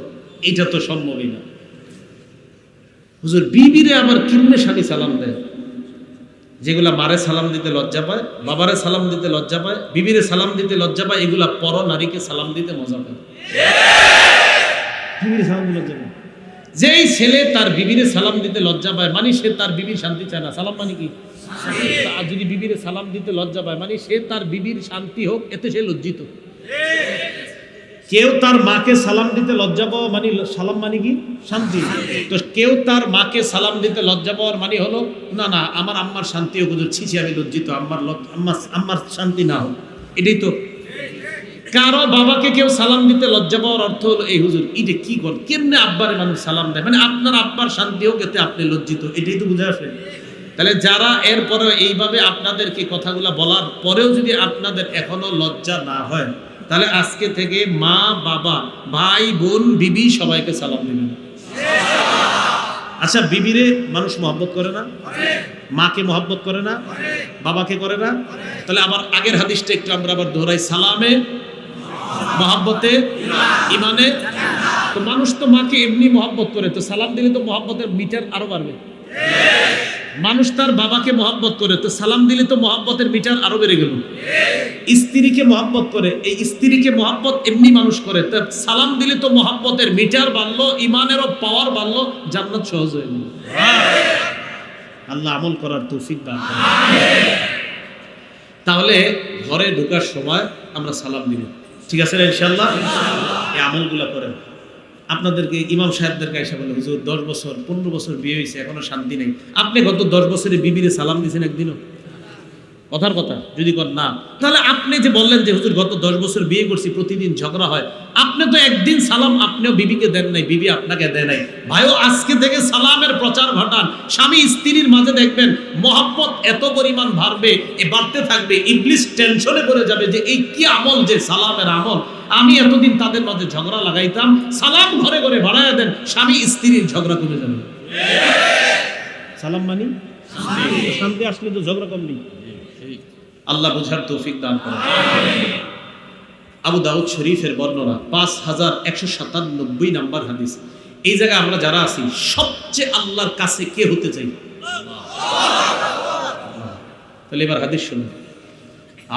এটা তো সম্ভবই না। হুজুর বিবিরে আমার কেমনে স্বামী সালাম দেয়? যেগুলা মারে সালাম দিতে লজ্জা পায়, বাবারে সালাম দিতে লজ্জা পায়, বিবিরে সালাম দিতে লজ্জা পায়, এগুলা পর নারীকে সালাম দিতে মজা পায়। বিবিরে সালাম দিতে লজ্জা পায়। যেই ছেলে তার বিবিরে সালাম দিতে লজ্জা পায়, মানে সে তার বিবির শান্তি চায় না। সালাম মানে কি? আর যদি বিবিরে সালাম দিতে লজ্জা পায়, মানে সে তার বিবির শান্তি হোক, এতে সে লজ্জিত। কেউ তার মাকে সালাম দিতে লজ্জা পাওয়া মানে, সালাম মানে কি? শান্তি। তো কেউ তার মাকে সালাম দিতে লজ্জা পাওয়ার মানে হলো, না না আমার আম্মার শান্তি হোক, হুজুর ছিছি আমি লজ্জিত, আম্মার শান্তি না হোক। এটাই তো। কারো বাবাকে কেউ সালাম দিতে লজ্জা পাওয়ার অর্থ হলো, এই হুজুর এটা কি কর, কেমনে আব্বারে মানুষ সালাম দেয়, মানে আপনার আব্বার শান্তি হোক, এতে আপনি লজ্জিত। এটাই তো বুঝে আসে। তাহলে যারা এরপরে এইভাবে আপনাদেরকে কথাগুলা বলার পরেও যদি আপনাদের এখনো লজ্জা না হয়, তাহলে আজকে থেকে মা বাবা ভাই বোন বিবি সবাইকে সালাম দিবেন। আচ্ছা, বিবিরে মানুষ মহব্বত করে না? মাকে মহব্বত করে না? বাবাকে করে না? তাহলে আবার আগের হাদিসটা একটু আমরা আবার দোহরাই, সালামে, মহব্বতে, ইমানে। তো মানুষ তো মাকে এমনি মহব্বত করে, তো সালাম দিলে তো মহব্বতের মিটার আরো বাড়বে। মানুষ তার বাবাকে মহব্বত করে, তো সালাম দিলে তো মহব্বতের মিটার আরো বেড়ে গেল। স্ত্রীকে মহব্বত করে, এই স্ত্রীকে মহব্বত এমনি মানুষ করে, তো সালাম দিলে তো মহব্বতের মিটার বাড়লো, ইমানেরও পাওয়ার বাড়লো, জান্নাত সহজ হয়ে গেল। আল্লাহ আমল করার তৌফিক দান করেন। তাহলে ঘরে ঢোকার সময় আমরা সালাম দিব, ঠিক আছে না? ইনশাআল্লাহ এই আমলগুলো করেন। আপনাদেরকে ইমাম সাহেবদেরকে এসে বলে, হুজুর 10 বছর 15 বছর বিয়ে হয়েছে, এখনো শান্তি নেই। আপনি গত 10 বছরে বিবিরে সালাম দিয়েছেন একদিনও? কথার কথা যদি কর না, তাহলে আপনি যে বললেন যে হুজুর গত 10 বছর বিয়ে করছি প্রতিদিন ঝগড়া হয়, আপনি তো একদিন সালাম আপনিও বিবিকে দেন নাই, বিবি আপনাকে দেয় নাই। ভাইও আজকে থেকে সালামের প্রচার ঘটান। স্বামী স্ত্রীর মাঝে দেখবেন মহব্বত এত পরিমাণ বাড়বে, বাড়তে থাকবে, ইবলিস টেনশনে পড়ে যাবে যে এই কি আমল, যে সালামের আমল, আমি এতদিন তাদের মাঝে ঝগড়া লাগাইতাম, সালাম ঘরে ঘরে বাড়ায় দেন, স্বামী স্ত্রীর ঝগড়া কমে যাবে। সালাম মানি শান্তি আসলে তো ঝগড়া কমনি। আল্লাহ বুঝার তৌফিক দান করেন। আবু দাউদ শরীফের বর্ণনা 5197 নাম্বার হাদিস। এই জায়গায় আমরা যারা আছি সবচেয়ে আল্লাহর কাছে কে হতে চাই? তাহলে এবার হাদিস শুনুন।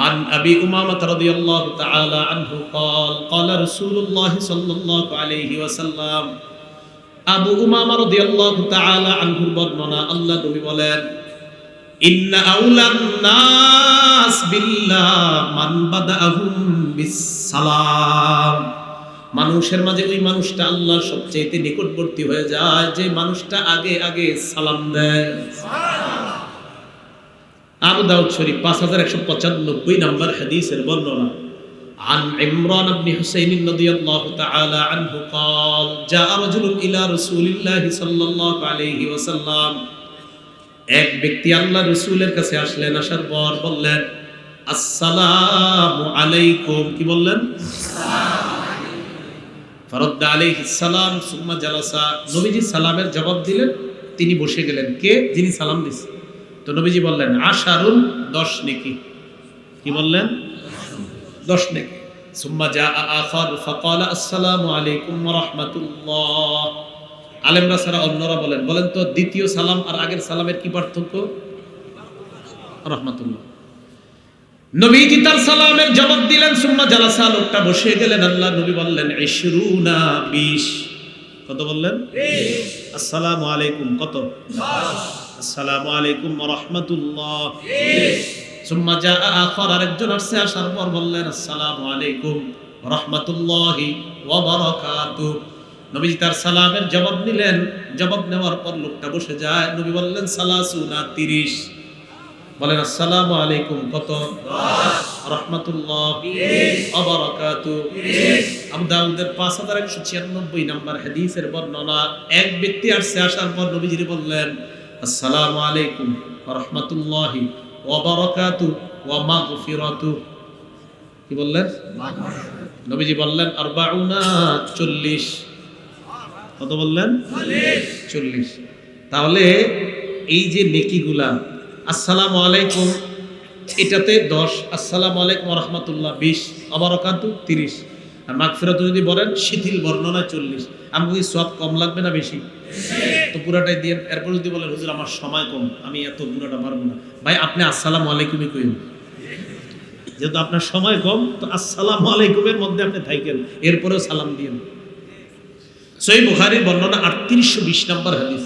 عن أبي أمامة رضي الله تعالى عنه قال قال رسول الله صلى الله عليه وسلم আবু উমামা রাদিয়াল্লাহু তাআলা আনহুর বর্ণনা, আল্লাহ নবী বলেন, ইন্না আউলান নাস বিল্লাহ মান বাদাহুম বিসসালাম। মানুষের মাঝে ওই মানুষটা আল্লাহর সবচেয়ে নিকটবর্তী হয়ে যায় যে মানুষটা আগে আগে সালাম দেয়। আবু দাউদ শরীফ 5195 নাম্বার হাদিসের বর্ণনা। عن عمران بن حسين رضي الله تعالى عنه قال جاء رجل إلى رسول الله صلى الله عليه وسلم। এক ব্যক্তি আল্লাহ রাসূলের কাছে আসলেন, আসার পর বললেন আসসালামু আলাইকুম। কি বললেন? فرد عليه السلام ثم جلس। নবীজি সালামের জবাব দিলেন, তিনি বসে গেলেন। কে? যিনি সালাম দিয়েছেন। তো নবীজি বললেন আশারুন, 10 নেকি। কি বললেন? 10 নেকি। সুম্মা জা আখার ফাকাল আসসালামু আলাইকুম ওয়া রাহমাতুল্লাহ। আলেমরা ছাড়া অন্যরা বলেন তো দ্বিতীয় সালাম আর আগের সালামের কি পার্থক্য? রাহমাতুল্লাহ। নবীজি তার সালামের জবাব দিলেন, সুম্মা জালাসা, লোকটা বসে গেলেন। আল্লাহ নবী বললেন 20। কত বললেন? 20। আসসালামু আলাইকুম কত? 10। আসসালামু আলাইকুম ওয়া রাহমাতুল্লাহ 20। সুম্মা জা আখার, আরেকজন আসছে, আসার পর বললেন আসসালামু আলাইকুম ওয়া রাহমাতুল্লাহি ওয়া বারাকাতুহু। নবীজি তার সালামের জবাব নিলেন। জবাব নেওয়ার পর লোকটা বসে যায়। নবী বললেন সালাসুনা, 30। বলেন আসসালামু আলাইকুম কত? 10। রাহমাতুল্লাহ 20 ওয়া বারাকাতুহু 20। আবু দাউদের 5196 নাম্বার হাদিসের বর্ণনা। এক ব্যক্তি আসছে, আসার পর নবীজি বললেন আসসালামু আলাইকুম ওয়া রাহমাতুল্লাহি ওয়া বারাকাতুহু ওয়া মাগফিরাতুহু। কি বললেন? নবীজি বললেন 40। কত বললেন? 40। তাহলে এই যে নেকিগুলা, আসসালামু আলাইকুম এটাতে 10, আসসালামু আলাইকুম ওয়া রাহমাতুল্লাহ 20, ওয়া বারাকাতুহু 30, আর মাগফিরাতু যদি বলেন শিথিল বর্ণনায় 40। আমাকে কি সওয়াব কম লাগবে না বেশি? তো পুরাটাই দিয়ে এরপর যদি বলেন হুজুর আমার সময় কম, আমি এত পুরাটা পারবো না, ভাই আপনি আসসালামু আলাইকুমই কইন। যেহেতু আপনার সময় কম, তো আসসালামু আলাইকুমের মধ্যে আপনি থাকেন, এরপরেও সালাম দিয়েন। সহিহ বুখারীর বর্ণনা 3820 নম্বর হাদিস।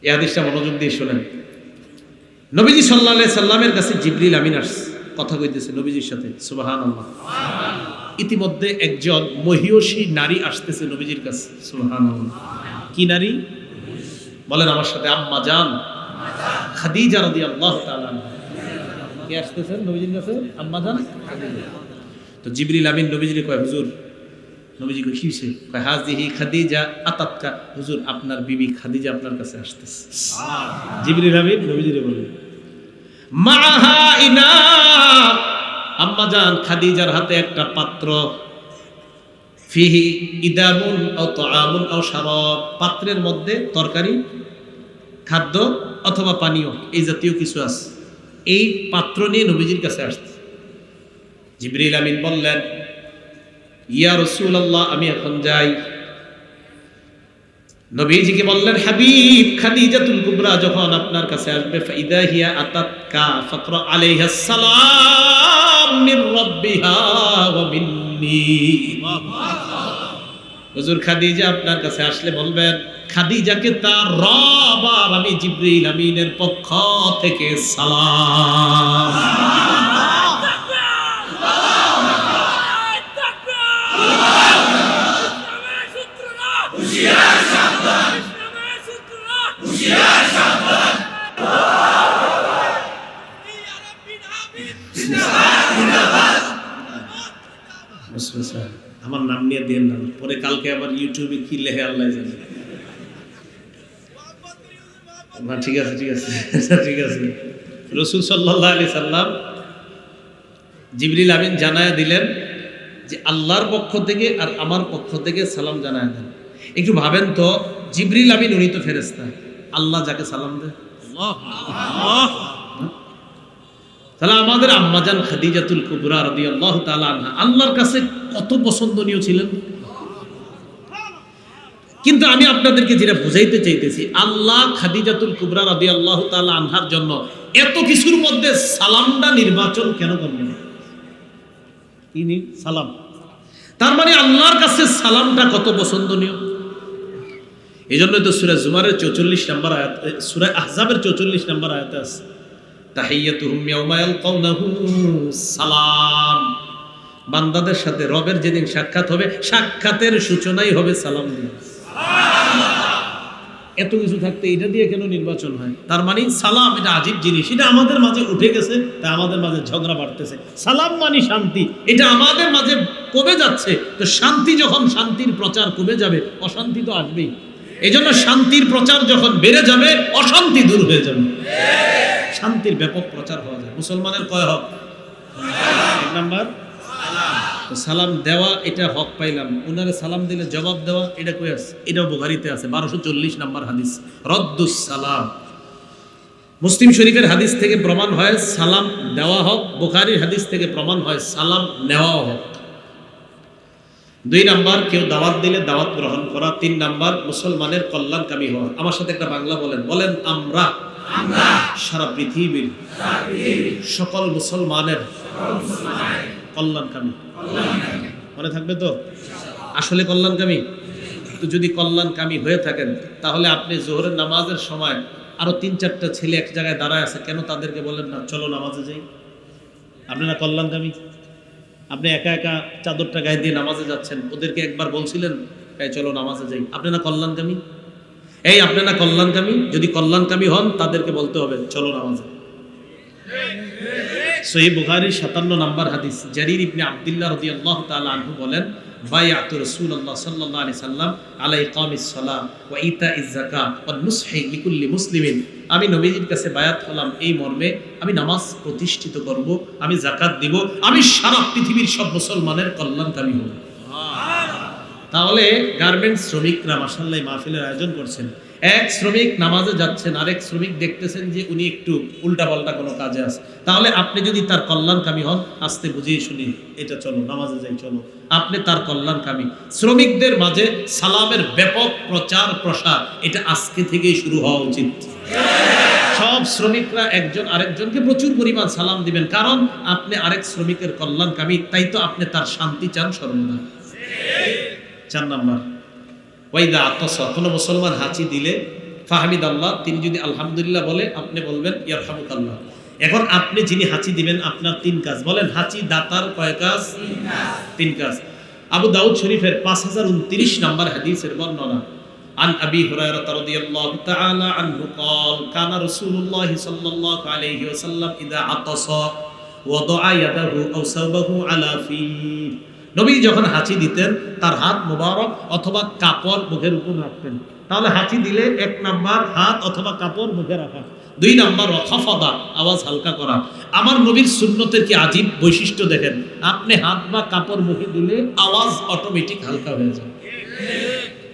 এই হাদিসটা মনোযোগ দিয়ে শুনেন। নবীজি সাল্লাল্লাহু আলাইহি সাল্লামের কাছে জিবরিল আমিন আসছে, কথা কইতেছে নবীজির সাথে। সুবহানাল্লাহ। ইতিমধ্যে একজন মহিয়সী নারী আসতেছে নবীজির কাছে। সুবহানাল্লাহ। কি নারী? বলেন আমার সাথে, আম্মা জান খাদিজা রাদিয়াল্লাহু তাআলা আনহা। কে আসতেছেন নবীজির কাছে? আম্মা জান খাদিজা। তো জিবরিল আমিন নবীজিকে কয়, হুজুর। নবীজি কয় কি হইছে? কয় হাযিহি খাদিজা আতাতকা, হুজুর আপনার বিবি খাদিজা আপনার কাছে আসতেছে। জিবরিল আমিন নবীজিকে বলে মাহা ইনা, আম্মা জান খাদিজার হাতে একটা পাত্র, ফিহি ইদামুন আও তাআমুন আও শারাব, পাত্রের মধ্যে তরকারি, খাদ্য অথবা পানীয় এই জাতীয় কিছু আছে। এই পাত্র নিয়ে নবীজির কাছে আসছে। জিবরিল আমিন বললেন, ইয়া রাসূলুল্লাহ আমি এখন যাই। নবীজিকে বললেন, হাবিব খাদিজাতুল কুবরা যখন আপনার কাছে আসবে, ফাইদা হিয়া আতাতকা ফাকরা আলাইহা সালাম মির রাব্বিহা ওয়া মিন্নি। হুজুর খাদিজা আপনার কাছে আসলে বলবেন খাদিজাকে তার রব আর আমি জিবরিল আমিনের পক্ষ থেকে সালাম। আমার নাম নিয়ে দিয়ে না, পরে কালকে আবার ইউটিউবে কি লেখে আল্লাহ জানে। না ঠিক আছে ঠিক আছে ঠিক আছে। রাসূল সাল্লাল্লাহু আলাইহি সাল্লাম জিবরিল আমিন জানায়া দিলেন যে আল্লাহর পক্ষ থেকে আর আমার পক্ষ থেকে সালাম জানায়া দেন। একটু ভাবেন তো, জিবরিল আমিন উনি তো ফেরেশতা, আল্লাহ যাকে সালাম দেয়। তাহলে আমাদের আম্মাজান খাদিজাতুল কুবরা রাদিয়াল্লাহু তাআলা আনহা আল্লাহর কাছে কত পছন্দনীয় ছিলেন। কিন্তু আমি আপনাদেরকে যেটা বুঝাইতে চাইতেছি, আল্লাহ খাদিজাতুল কুবরা রাদিয়াল্লাহু তাআলা আনহার জন্য এত কিছুর মধ্যে সালামটা নির্বাচন কেন করলেন? তিনি সালাম, তার মানে আল্লাহর কাছে সালামটা কত পছন্দনীয়। এই জন্য তো সূরা জুমারের 44 নম্বর আয়াত, সূরা আহজাবের 44 নম্বর আয়াতে আছে তাহিয়াতুহুম ইয়াওমা ইয়ালকাউনাহু সালাম। বান্দাদের সাথে রবের যেদিন সাক্ষাৎ হবে, সাক্ষাতের সূচনাই হবে সালাম দিয়ে। এত কিছু থাকতে এটা দিয়ে কেন নির্বাচন হয়? তার মানে সালাম এটা আজীব জিনিস, এটা আমাদের মাঝে উঠে গেছে, তাই আমাদের মাঝে ঝগড়া বাড়তেছে। সালাম মানে শান্তি, এটা আমাদের মাঝে কমে যাচ্ছে। তো শান্তি যখন, শান্তির প্রচার কমে যাবে, অশান্তি তো আসবেই। এই জন্য শান্তির প্রচার যখন বেড়ে যাবে, অশান্তি দূর হয়ে যাবে, শান্তির ব্যাপক প্রচার হওয়া যায়। মুসলমানের কয় হক? এক নাম্বার সালাম দেওয়া, এটা হক পাইলাম। উনারে সালাম দিলে জবাব দেওয়া, এটা কই আছে? এটাও বুখারীতে আছে 1240 নম্বর হাদিস, রদ্দুস সালাম। মুসলিম শরীফের হাদিস থেকে প্রমাণ হয় সালাম দেওয়া হক, বুখারীর হাদিস থেকে প্রমাণ হয় সালাম নেওয়া হক। 2 নাম্বার কেউ দাওয়াত দিলে দাওয়াত গ্রহণ করা। 3 নাম্বার মুসলমানের কল্যাণকামী হওয়া। আমার সাথে একটা বাংলা বলেন, বলেন আমরা সারা পৃথিবীর সকল মুসলমানের কল্যাণকামী। মনে থাকবে তো? আসলে কল্যাণকামী তো, যদি কল্যাণকামী হয়ে থাকেন তাহলে আপনি জোহরের নামাজের সময় আরো 3-4টা ছেলে এক জায়গায় দাঁড়ায় আছে, কেন তাদেরকে বলেন না চলো নামাজে যাই? আপনারা কল্যাণকামী? আপনি একা একা চাদরটা গায়ে দিয়ে নামাজে যাচ্ছেন, ওদেরকে একবার বলছিলেন এই চলো নামাজে যাই? আপনারা কল্যাণকামী? এই আপনারা কল্যাণকামী? যদি কল্যাণকামী হন তাদেরকে বলতে হবে চলো নামাজে। সহিহ বুখারী 57 নম্বর হাদিস, জারীর ইবনে আব্দুল্লাহ রাদিয়াল্লাহু তাআলা আনহু বলেন বায়াতু রাসূলুল্লাহ সাল্লাল্লাহু আলাইহি সাল্লাম আলা ইকামিস সালাহ ওয়া ইতাইজ যাকাত ওয়া নুসহি লিকুল্লি মুসলিমিন। আমি নবীজির কাছে বায়াত হলাম এই মর্মে, আমি নামাজ প্রতিষ্ঠিত করব, আমি যাকাত দিব, আমি সারা পৃথিবীর সব মুসলমানের কল্যাণকামী হব। তাহলে গার্মেন্টস শ্রমিকরা মাশাআল্লাহ মাহফিলের আয়োজন করছেন, এক শ্রমিক নামাজে যাচ্ছেন, আরেক শ্রমিক দেখতেছেন যে উনি একটু উল্টাপাল্টা কোনো কাজে আছে, তাহলে আপনি যদি তার কল্যাণকামী হন, আস্তে বুঝিয়ে শুনি এটা চলো নামাজে যাই চলো, আপনি তার কল্যাণকামী। শ্রমিকদের মাঝে সালামের ব্যাপক প্রচার প্রসার এটা আজকে থেকেই শুরু হওয়া উচিত। সব শ্রমিকরা একজন আরেকজনকে প্রচুর পরিমাণ সালাম দিবেন, কারণ আপনি আরেক শ্রমিকের কল্যাণকামী, তাই তো আপনি তার শান্তি চান সর্বদা। 4 নাম্বার ওয়াইদা আতাসা, কোনো মুসলমান হাঁচি দিলে ফাহমিদ আল্লাহ, তিনি যদি আলহামদুলিল্লাহ বলে আপনি বলবেন ইয়ারহামুকাল্লাহ। এখন আপনি যিনি হাঁচি দিবেন আপনার 3 কাজ, বলেন হাঁচি দাতার কয় কাজ? 3 কাজ। আবু দাউদ শরীফের 5029 নম্বর হাদিসের বর্ণনা, আন আবি হুরায়রা রাদিয়াল্লাহু তাআলা আনহু قال كان رسول الله صلى الله عليه وسلم اذا عطس وضع يده او ثوبه على فيه। নবী যখন হাঁচি দিতেন তার হাত মোবারক অথবা কাপড় মুখের উপর রাখতেন। তাহলে হাঁচি দিলে 1 নাম্বার হাত অথবা কাপড় মুখে রাখা, 2 নাম্বার খাফাদা আওয়াজ হালকা করা। আমার নবীর সুন্নতের কি আজীব বৈশিষ্ট্য দেখেন, আপনি হাত বা কাপড় মুখে দিলে আওয়াজ অটোমেটিক হালকা হয়ে যায়।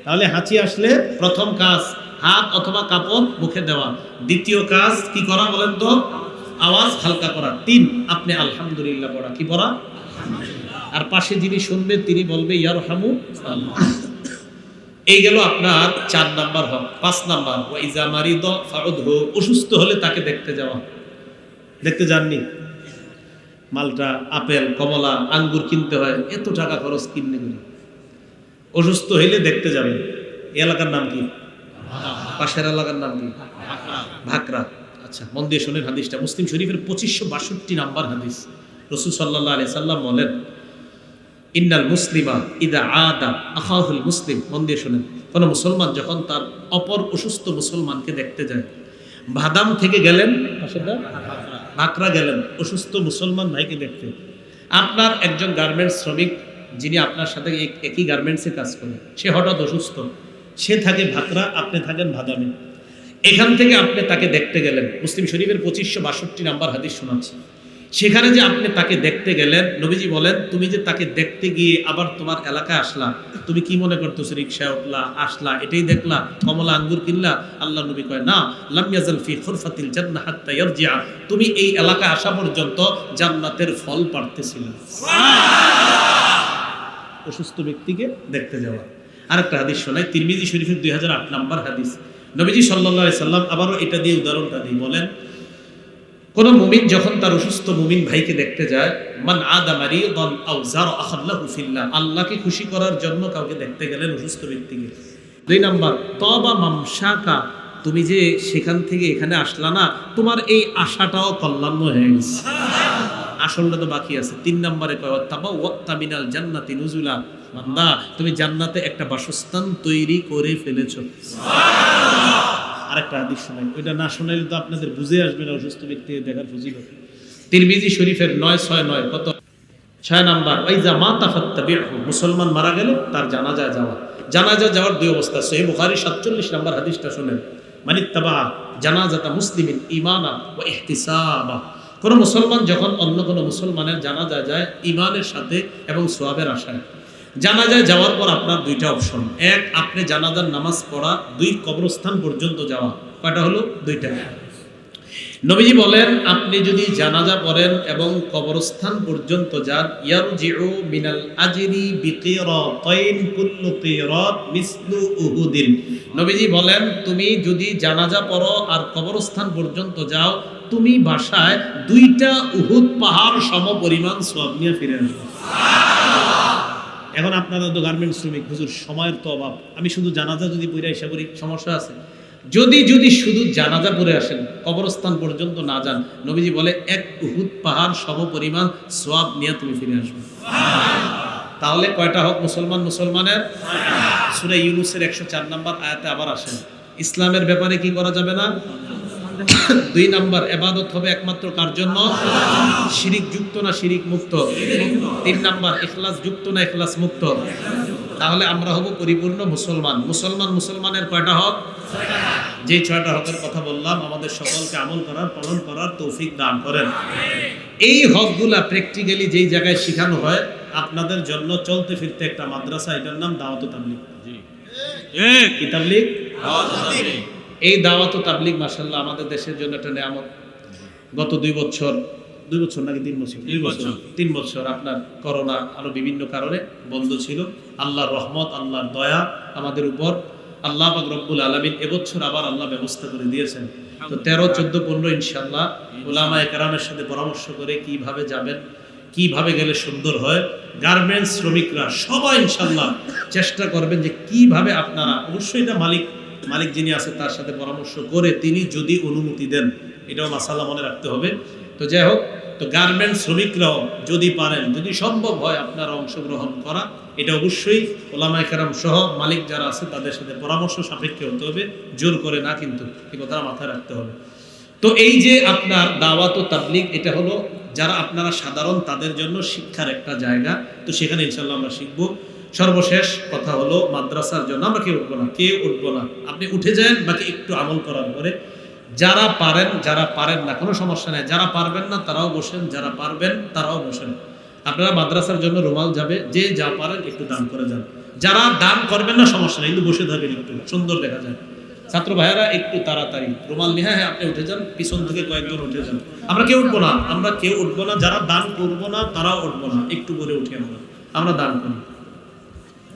তাহলে হাঁচি আসলে প্রথম কাজ হাত অথবা কাপড় মুখে দেওয়া, দ্বিতীয় কাজ কি করা বলেন তো? আওয়াজ হালকা করা। 3 আপনি আলহামদুলিল্লাহ পড়া। কি পড়া? আর পাশে যিনি শুনবেন তিনি বলবে ইয়ারহামু আল্লাহ। এই গেল আপনার 4 নাম্বার হক। 5 নাম্বার ওয়া ইজা মারিদ ফাউদহু, অসুস্থ হলে তাকে দেখতে যাওয়া। দেখতে যাননি? মালটা আপেল কমলা আঙ্গুর কিনতে হয়, এত টাকা খরচ কিনে করি, অসুস্থ হইলে দেখতে যাবেন। এই এলাকার নাম কি? পাশের এলাকার নাম কি? ভাকরা। আচ্ছা মন দিয়ে শোনেন হাদিসটা, মুসলিম শরীফের 2562 নাম্বার হাদিস। রাসূল সাল্লাল্লাহু আলাইহি সাল্লাম বলেন ইন্নাল মুসলিমা ইদা আদা আখাহুল মুসলিম, মন দিয়ে শোনেন, কোন মুসলমান যখন তার অপর অসুস্থ মুসলমানকে দেখতে যায়, বাদাম থেকে গেলেন পাশেরটা ভাকরা গেলেন অসুস্থ মুসলমান ভাইকে দেখতে। আপনার একজন গার্মেন্টস শ্রমিক যিনি আপনার সাথে একই গার্মেন্টসে কাজ করে, সে হঠাৎ অসুস্থ, সে থাকে ভাকরা, আপনি থাকেন ভাদামে। এখান থেকে আপনি তাকে দেখতে গেলেন, মুসলিম শরীফের 2562 নাম্বার হাদিস শোনাচ্ছি। সেখানে যে আপনি তাকে দেখতে গেলেন, নবীজি বলেন তুমি যে তাকে দেখতে গিয়ে আবার তোমার এলাকায় আসলা, তুমি কি মনে করতেছো রিকশায় উঠলা আসলা এটাই দেখলা, কমলা আঙ্গুর কিনলা? আল্লাহ নবী কয় না, লাম ইয়াজাল ফি খুরফাতিল জান্নাহ হাত্তা ইয়ারজিআ, তুমি এই এলাকায় আসা পর্যন্ত জান্নাতের ফল পাড়তেছিলে। অসুস্থ ব্যক্তিকে দেখতে যাওয়া। আরেকটা হাদিস শোনায়, তিরমিজি শরীফের 2008 নাম্বার হাদিস। নবীজি সাল্লাল্লাহু আলাইহি সাল্লাম আবারও এটা দিয়ে উদাহরণটা দিয়ে বলেন, কোন মুমিন যখন তার অসুস্থ মুমিন ভাইকে দেখতে যায়, মান আদা মারিদান আও যারা আখাল্লাহু ফিল্লাহ, আল্লাহকে খুশি করার জন্য কাউকে দেখতে গেলেন অসুস্থ ব্যক্তিকে। 2 নাম্বার তাবা মামশাকা, তুমি যে সেখান থেকে এখানে আসলা না, তোমার এই আশাটাও কল্যাণ হয়ে গেছে, আসলটা তো বাকি আছে। 3 নম্বরে কয় তাবা ওয়াক্তা মিনাল জান্নাতি নুজুলা, বান্দা তুমি জান্নাতে একটা বাসস্থান তৈরি করে ফেলেছো। আরেকটা হাদিস শোনাই, ওইটা না শোনাইলে তো আপনাদের বুঝে আসবে না অসুস্থ ব্যক্তি দেখার ফজিলত। তিরমিজি শরীফের 969 কত 6 নাম্বার, ওয়াইজা মাতা ফাত্তাবিহু, মুসলমান মারা গেল তার জানাজা যাওয়া। জানাজা যাওয়ার 2 অবস্থা। সহিহ বুখারী 47 নাম্বার হাদিসটা শুনেন, মানিত্তাবা জানাজাতা মুসলিমিন ঈমানা ওয়া ইহতিসাবা, কোন মুসলমান যখন অন্য কোন মুসলমানের জানাজা যায় ঈমানের সাথে এবং সওয়াবের আশায়। জানাজায় যাওয়ার পর আপনার 2টা অপশন, 1 আপনি জানাজার নামাজ পড়া, 2 কবরস্থান পর্যন্ত যাওয়া। কয়টা হলো? 2টা। নবীজি বলেন আপনি যদি জানাজা পড়েন এবং কবরস্থান পর্যন্ত যান, ইয়ারজিউ মিনাল আজরি বিকিরাতাইন কুল্লু কিরাত মিসলু উহুদিন। নবীজি বলেন তুমি যদি জানাজা পড়ো আর কবরস্থান পর্যন্ত যাও, তুমি বাসায় 2টা উহুদ পাহাড় সম পরিমাণ সওয়াব নিয়ে ফিরে আসবে। এখন আপনারা তো গার্মেন্টস শ্রমিক, হুজুর সময়ের তো অভাব, আমি শুধু জানাজা যদি পড়ে এসে করি, সমস্যা আছে? যদি শুধু জানাজা পড়ে আসেন, কবরস্থান পর্যন্ত না যান, নবীজি বলে 1 উহুদ পাহাড় সম পরিমাণ সওয়াব নিয়ে তুমি ফিরে আসবে। তাহলে কয়টা হক মুসলমানের? সূরা ইউনূসের 104 নাম্বার আয়াতে আবার আসেন, ইসলামের ব্যাপারে কি করা যাবে না? 2 নাম্বার ইবাদত হবে একমাত্র কার জন্য? শিরিক যুক্ত না শিরিক মুক্ত? 3 নাম্বার ইখলাস যুক্ত না ইখলাস মুক্ত? তাহলে আমরা হব পরিপূর্ণ মুসলমান। মুসলমানের কয়টা হক? যে 6টা হকের কথা বললাম, আমাদের সকলকে আমল করার পালন করার তৌফিক দান করেন। এই হকগুলা প্র্যাকটিক্যালি যেই জায়গায় শেখানো হয়, আপনাদের জন্য চলতে ফিরতে একটা মাদ্রাসা, এটার নাম দাওয়াত তাবলীগ। জি কি তাবলীগ? দাওয়াত তাবলীগ। এই দাওয়াত তাবলীগ মাশাআল্লাহ আমাদের দেশের জন্য একটা নিয়ামত। গত 2 বছর নাকি 3 বছর আপনার করোনা আরো বিভিন্ন কারণে বন্ধ ছিল। আল্লাহর রহমত, আল্লাহর দয়া আমাদের উপর। আল্লাহ পাক রব্বুল আলামিন এবছর আবার আল্লাহ ব্যবস্থা করে দিয়েছেন। তো 13, 14, 15 ইনশাআল্লাহ উলামায়ে কেরামের সাথে পরামর্শ করে কিভাবে যাবেন, কিভাবে গেলে সুন্দর হয়। গার্মেন্টস শ্রমিকরা সবাই ইনশাআল্লাহ চেষ্টা করবেন যে কিভাবে আপনারা, অবশ্যই এটা মালিক যিনি আছে তার সাথে পরামর্শ করে তিনি যদি অনুমতি দেন, এটাও মাসালা মনে রাখতে হবে। তো যাই হোক, তো গার্মেন্টস শ্রমিকরাও যদি পারেন, যদি সম্ভব হয় আপনারা অংশগ্রহণ করা, এটা অবশ্যই ওলামায়ে কেরাম সহ মালিক যারা আছে তাদের সাথে পরামর্শ সাপেক্ষে হতে হবে, জোর করে না, কিন্তু এই কথাটা মাথায় রাখতে হবে। তো এই যে আপনার দাওয়াত ও তাবলীগ, এটা হলো যারা আপনারা সাধারণ তাদের জন্য শিক্ষার একটা জায়গা। তো সেখানে ইনশাআল্লাহ আমরা শিখবো। সর্বশেষ কথা হলো মাদ্রাসার জন্য আমরা কেউ উঠবো না। আপনি উঠে যান বাকি একটু আমল করার পরে। যারা পারেন না কোনো সমস্যা নেই, যারা পারবেন না তারাও বসেন, যারা পারবেন তারাও বসেন। আপনারা মাদ্রাসার জন্য রুমাল যাবে, যে যা পারেন একটু দান করে যান। যারা দান করবেন না সমস্যা নেই, কিন্তু বসে থাকেন, একটু সুন্দর দেখা যায়। ছাত্র ভাইয়েরা একটু তাড়াতাড়ি রুমাল নিয়ে, হ্যাঁ আপনি উঠে যান, পিছন থেকে কয়েকজন উঠে যান। আমরা কেউ উঠবো না, যারা দান করবো না তারাও উঠবো না, একটু করে উঠি আমরা দান করি।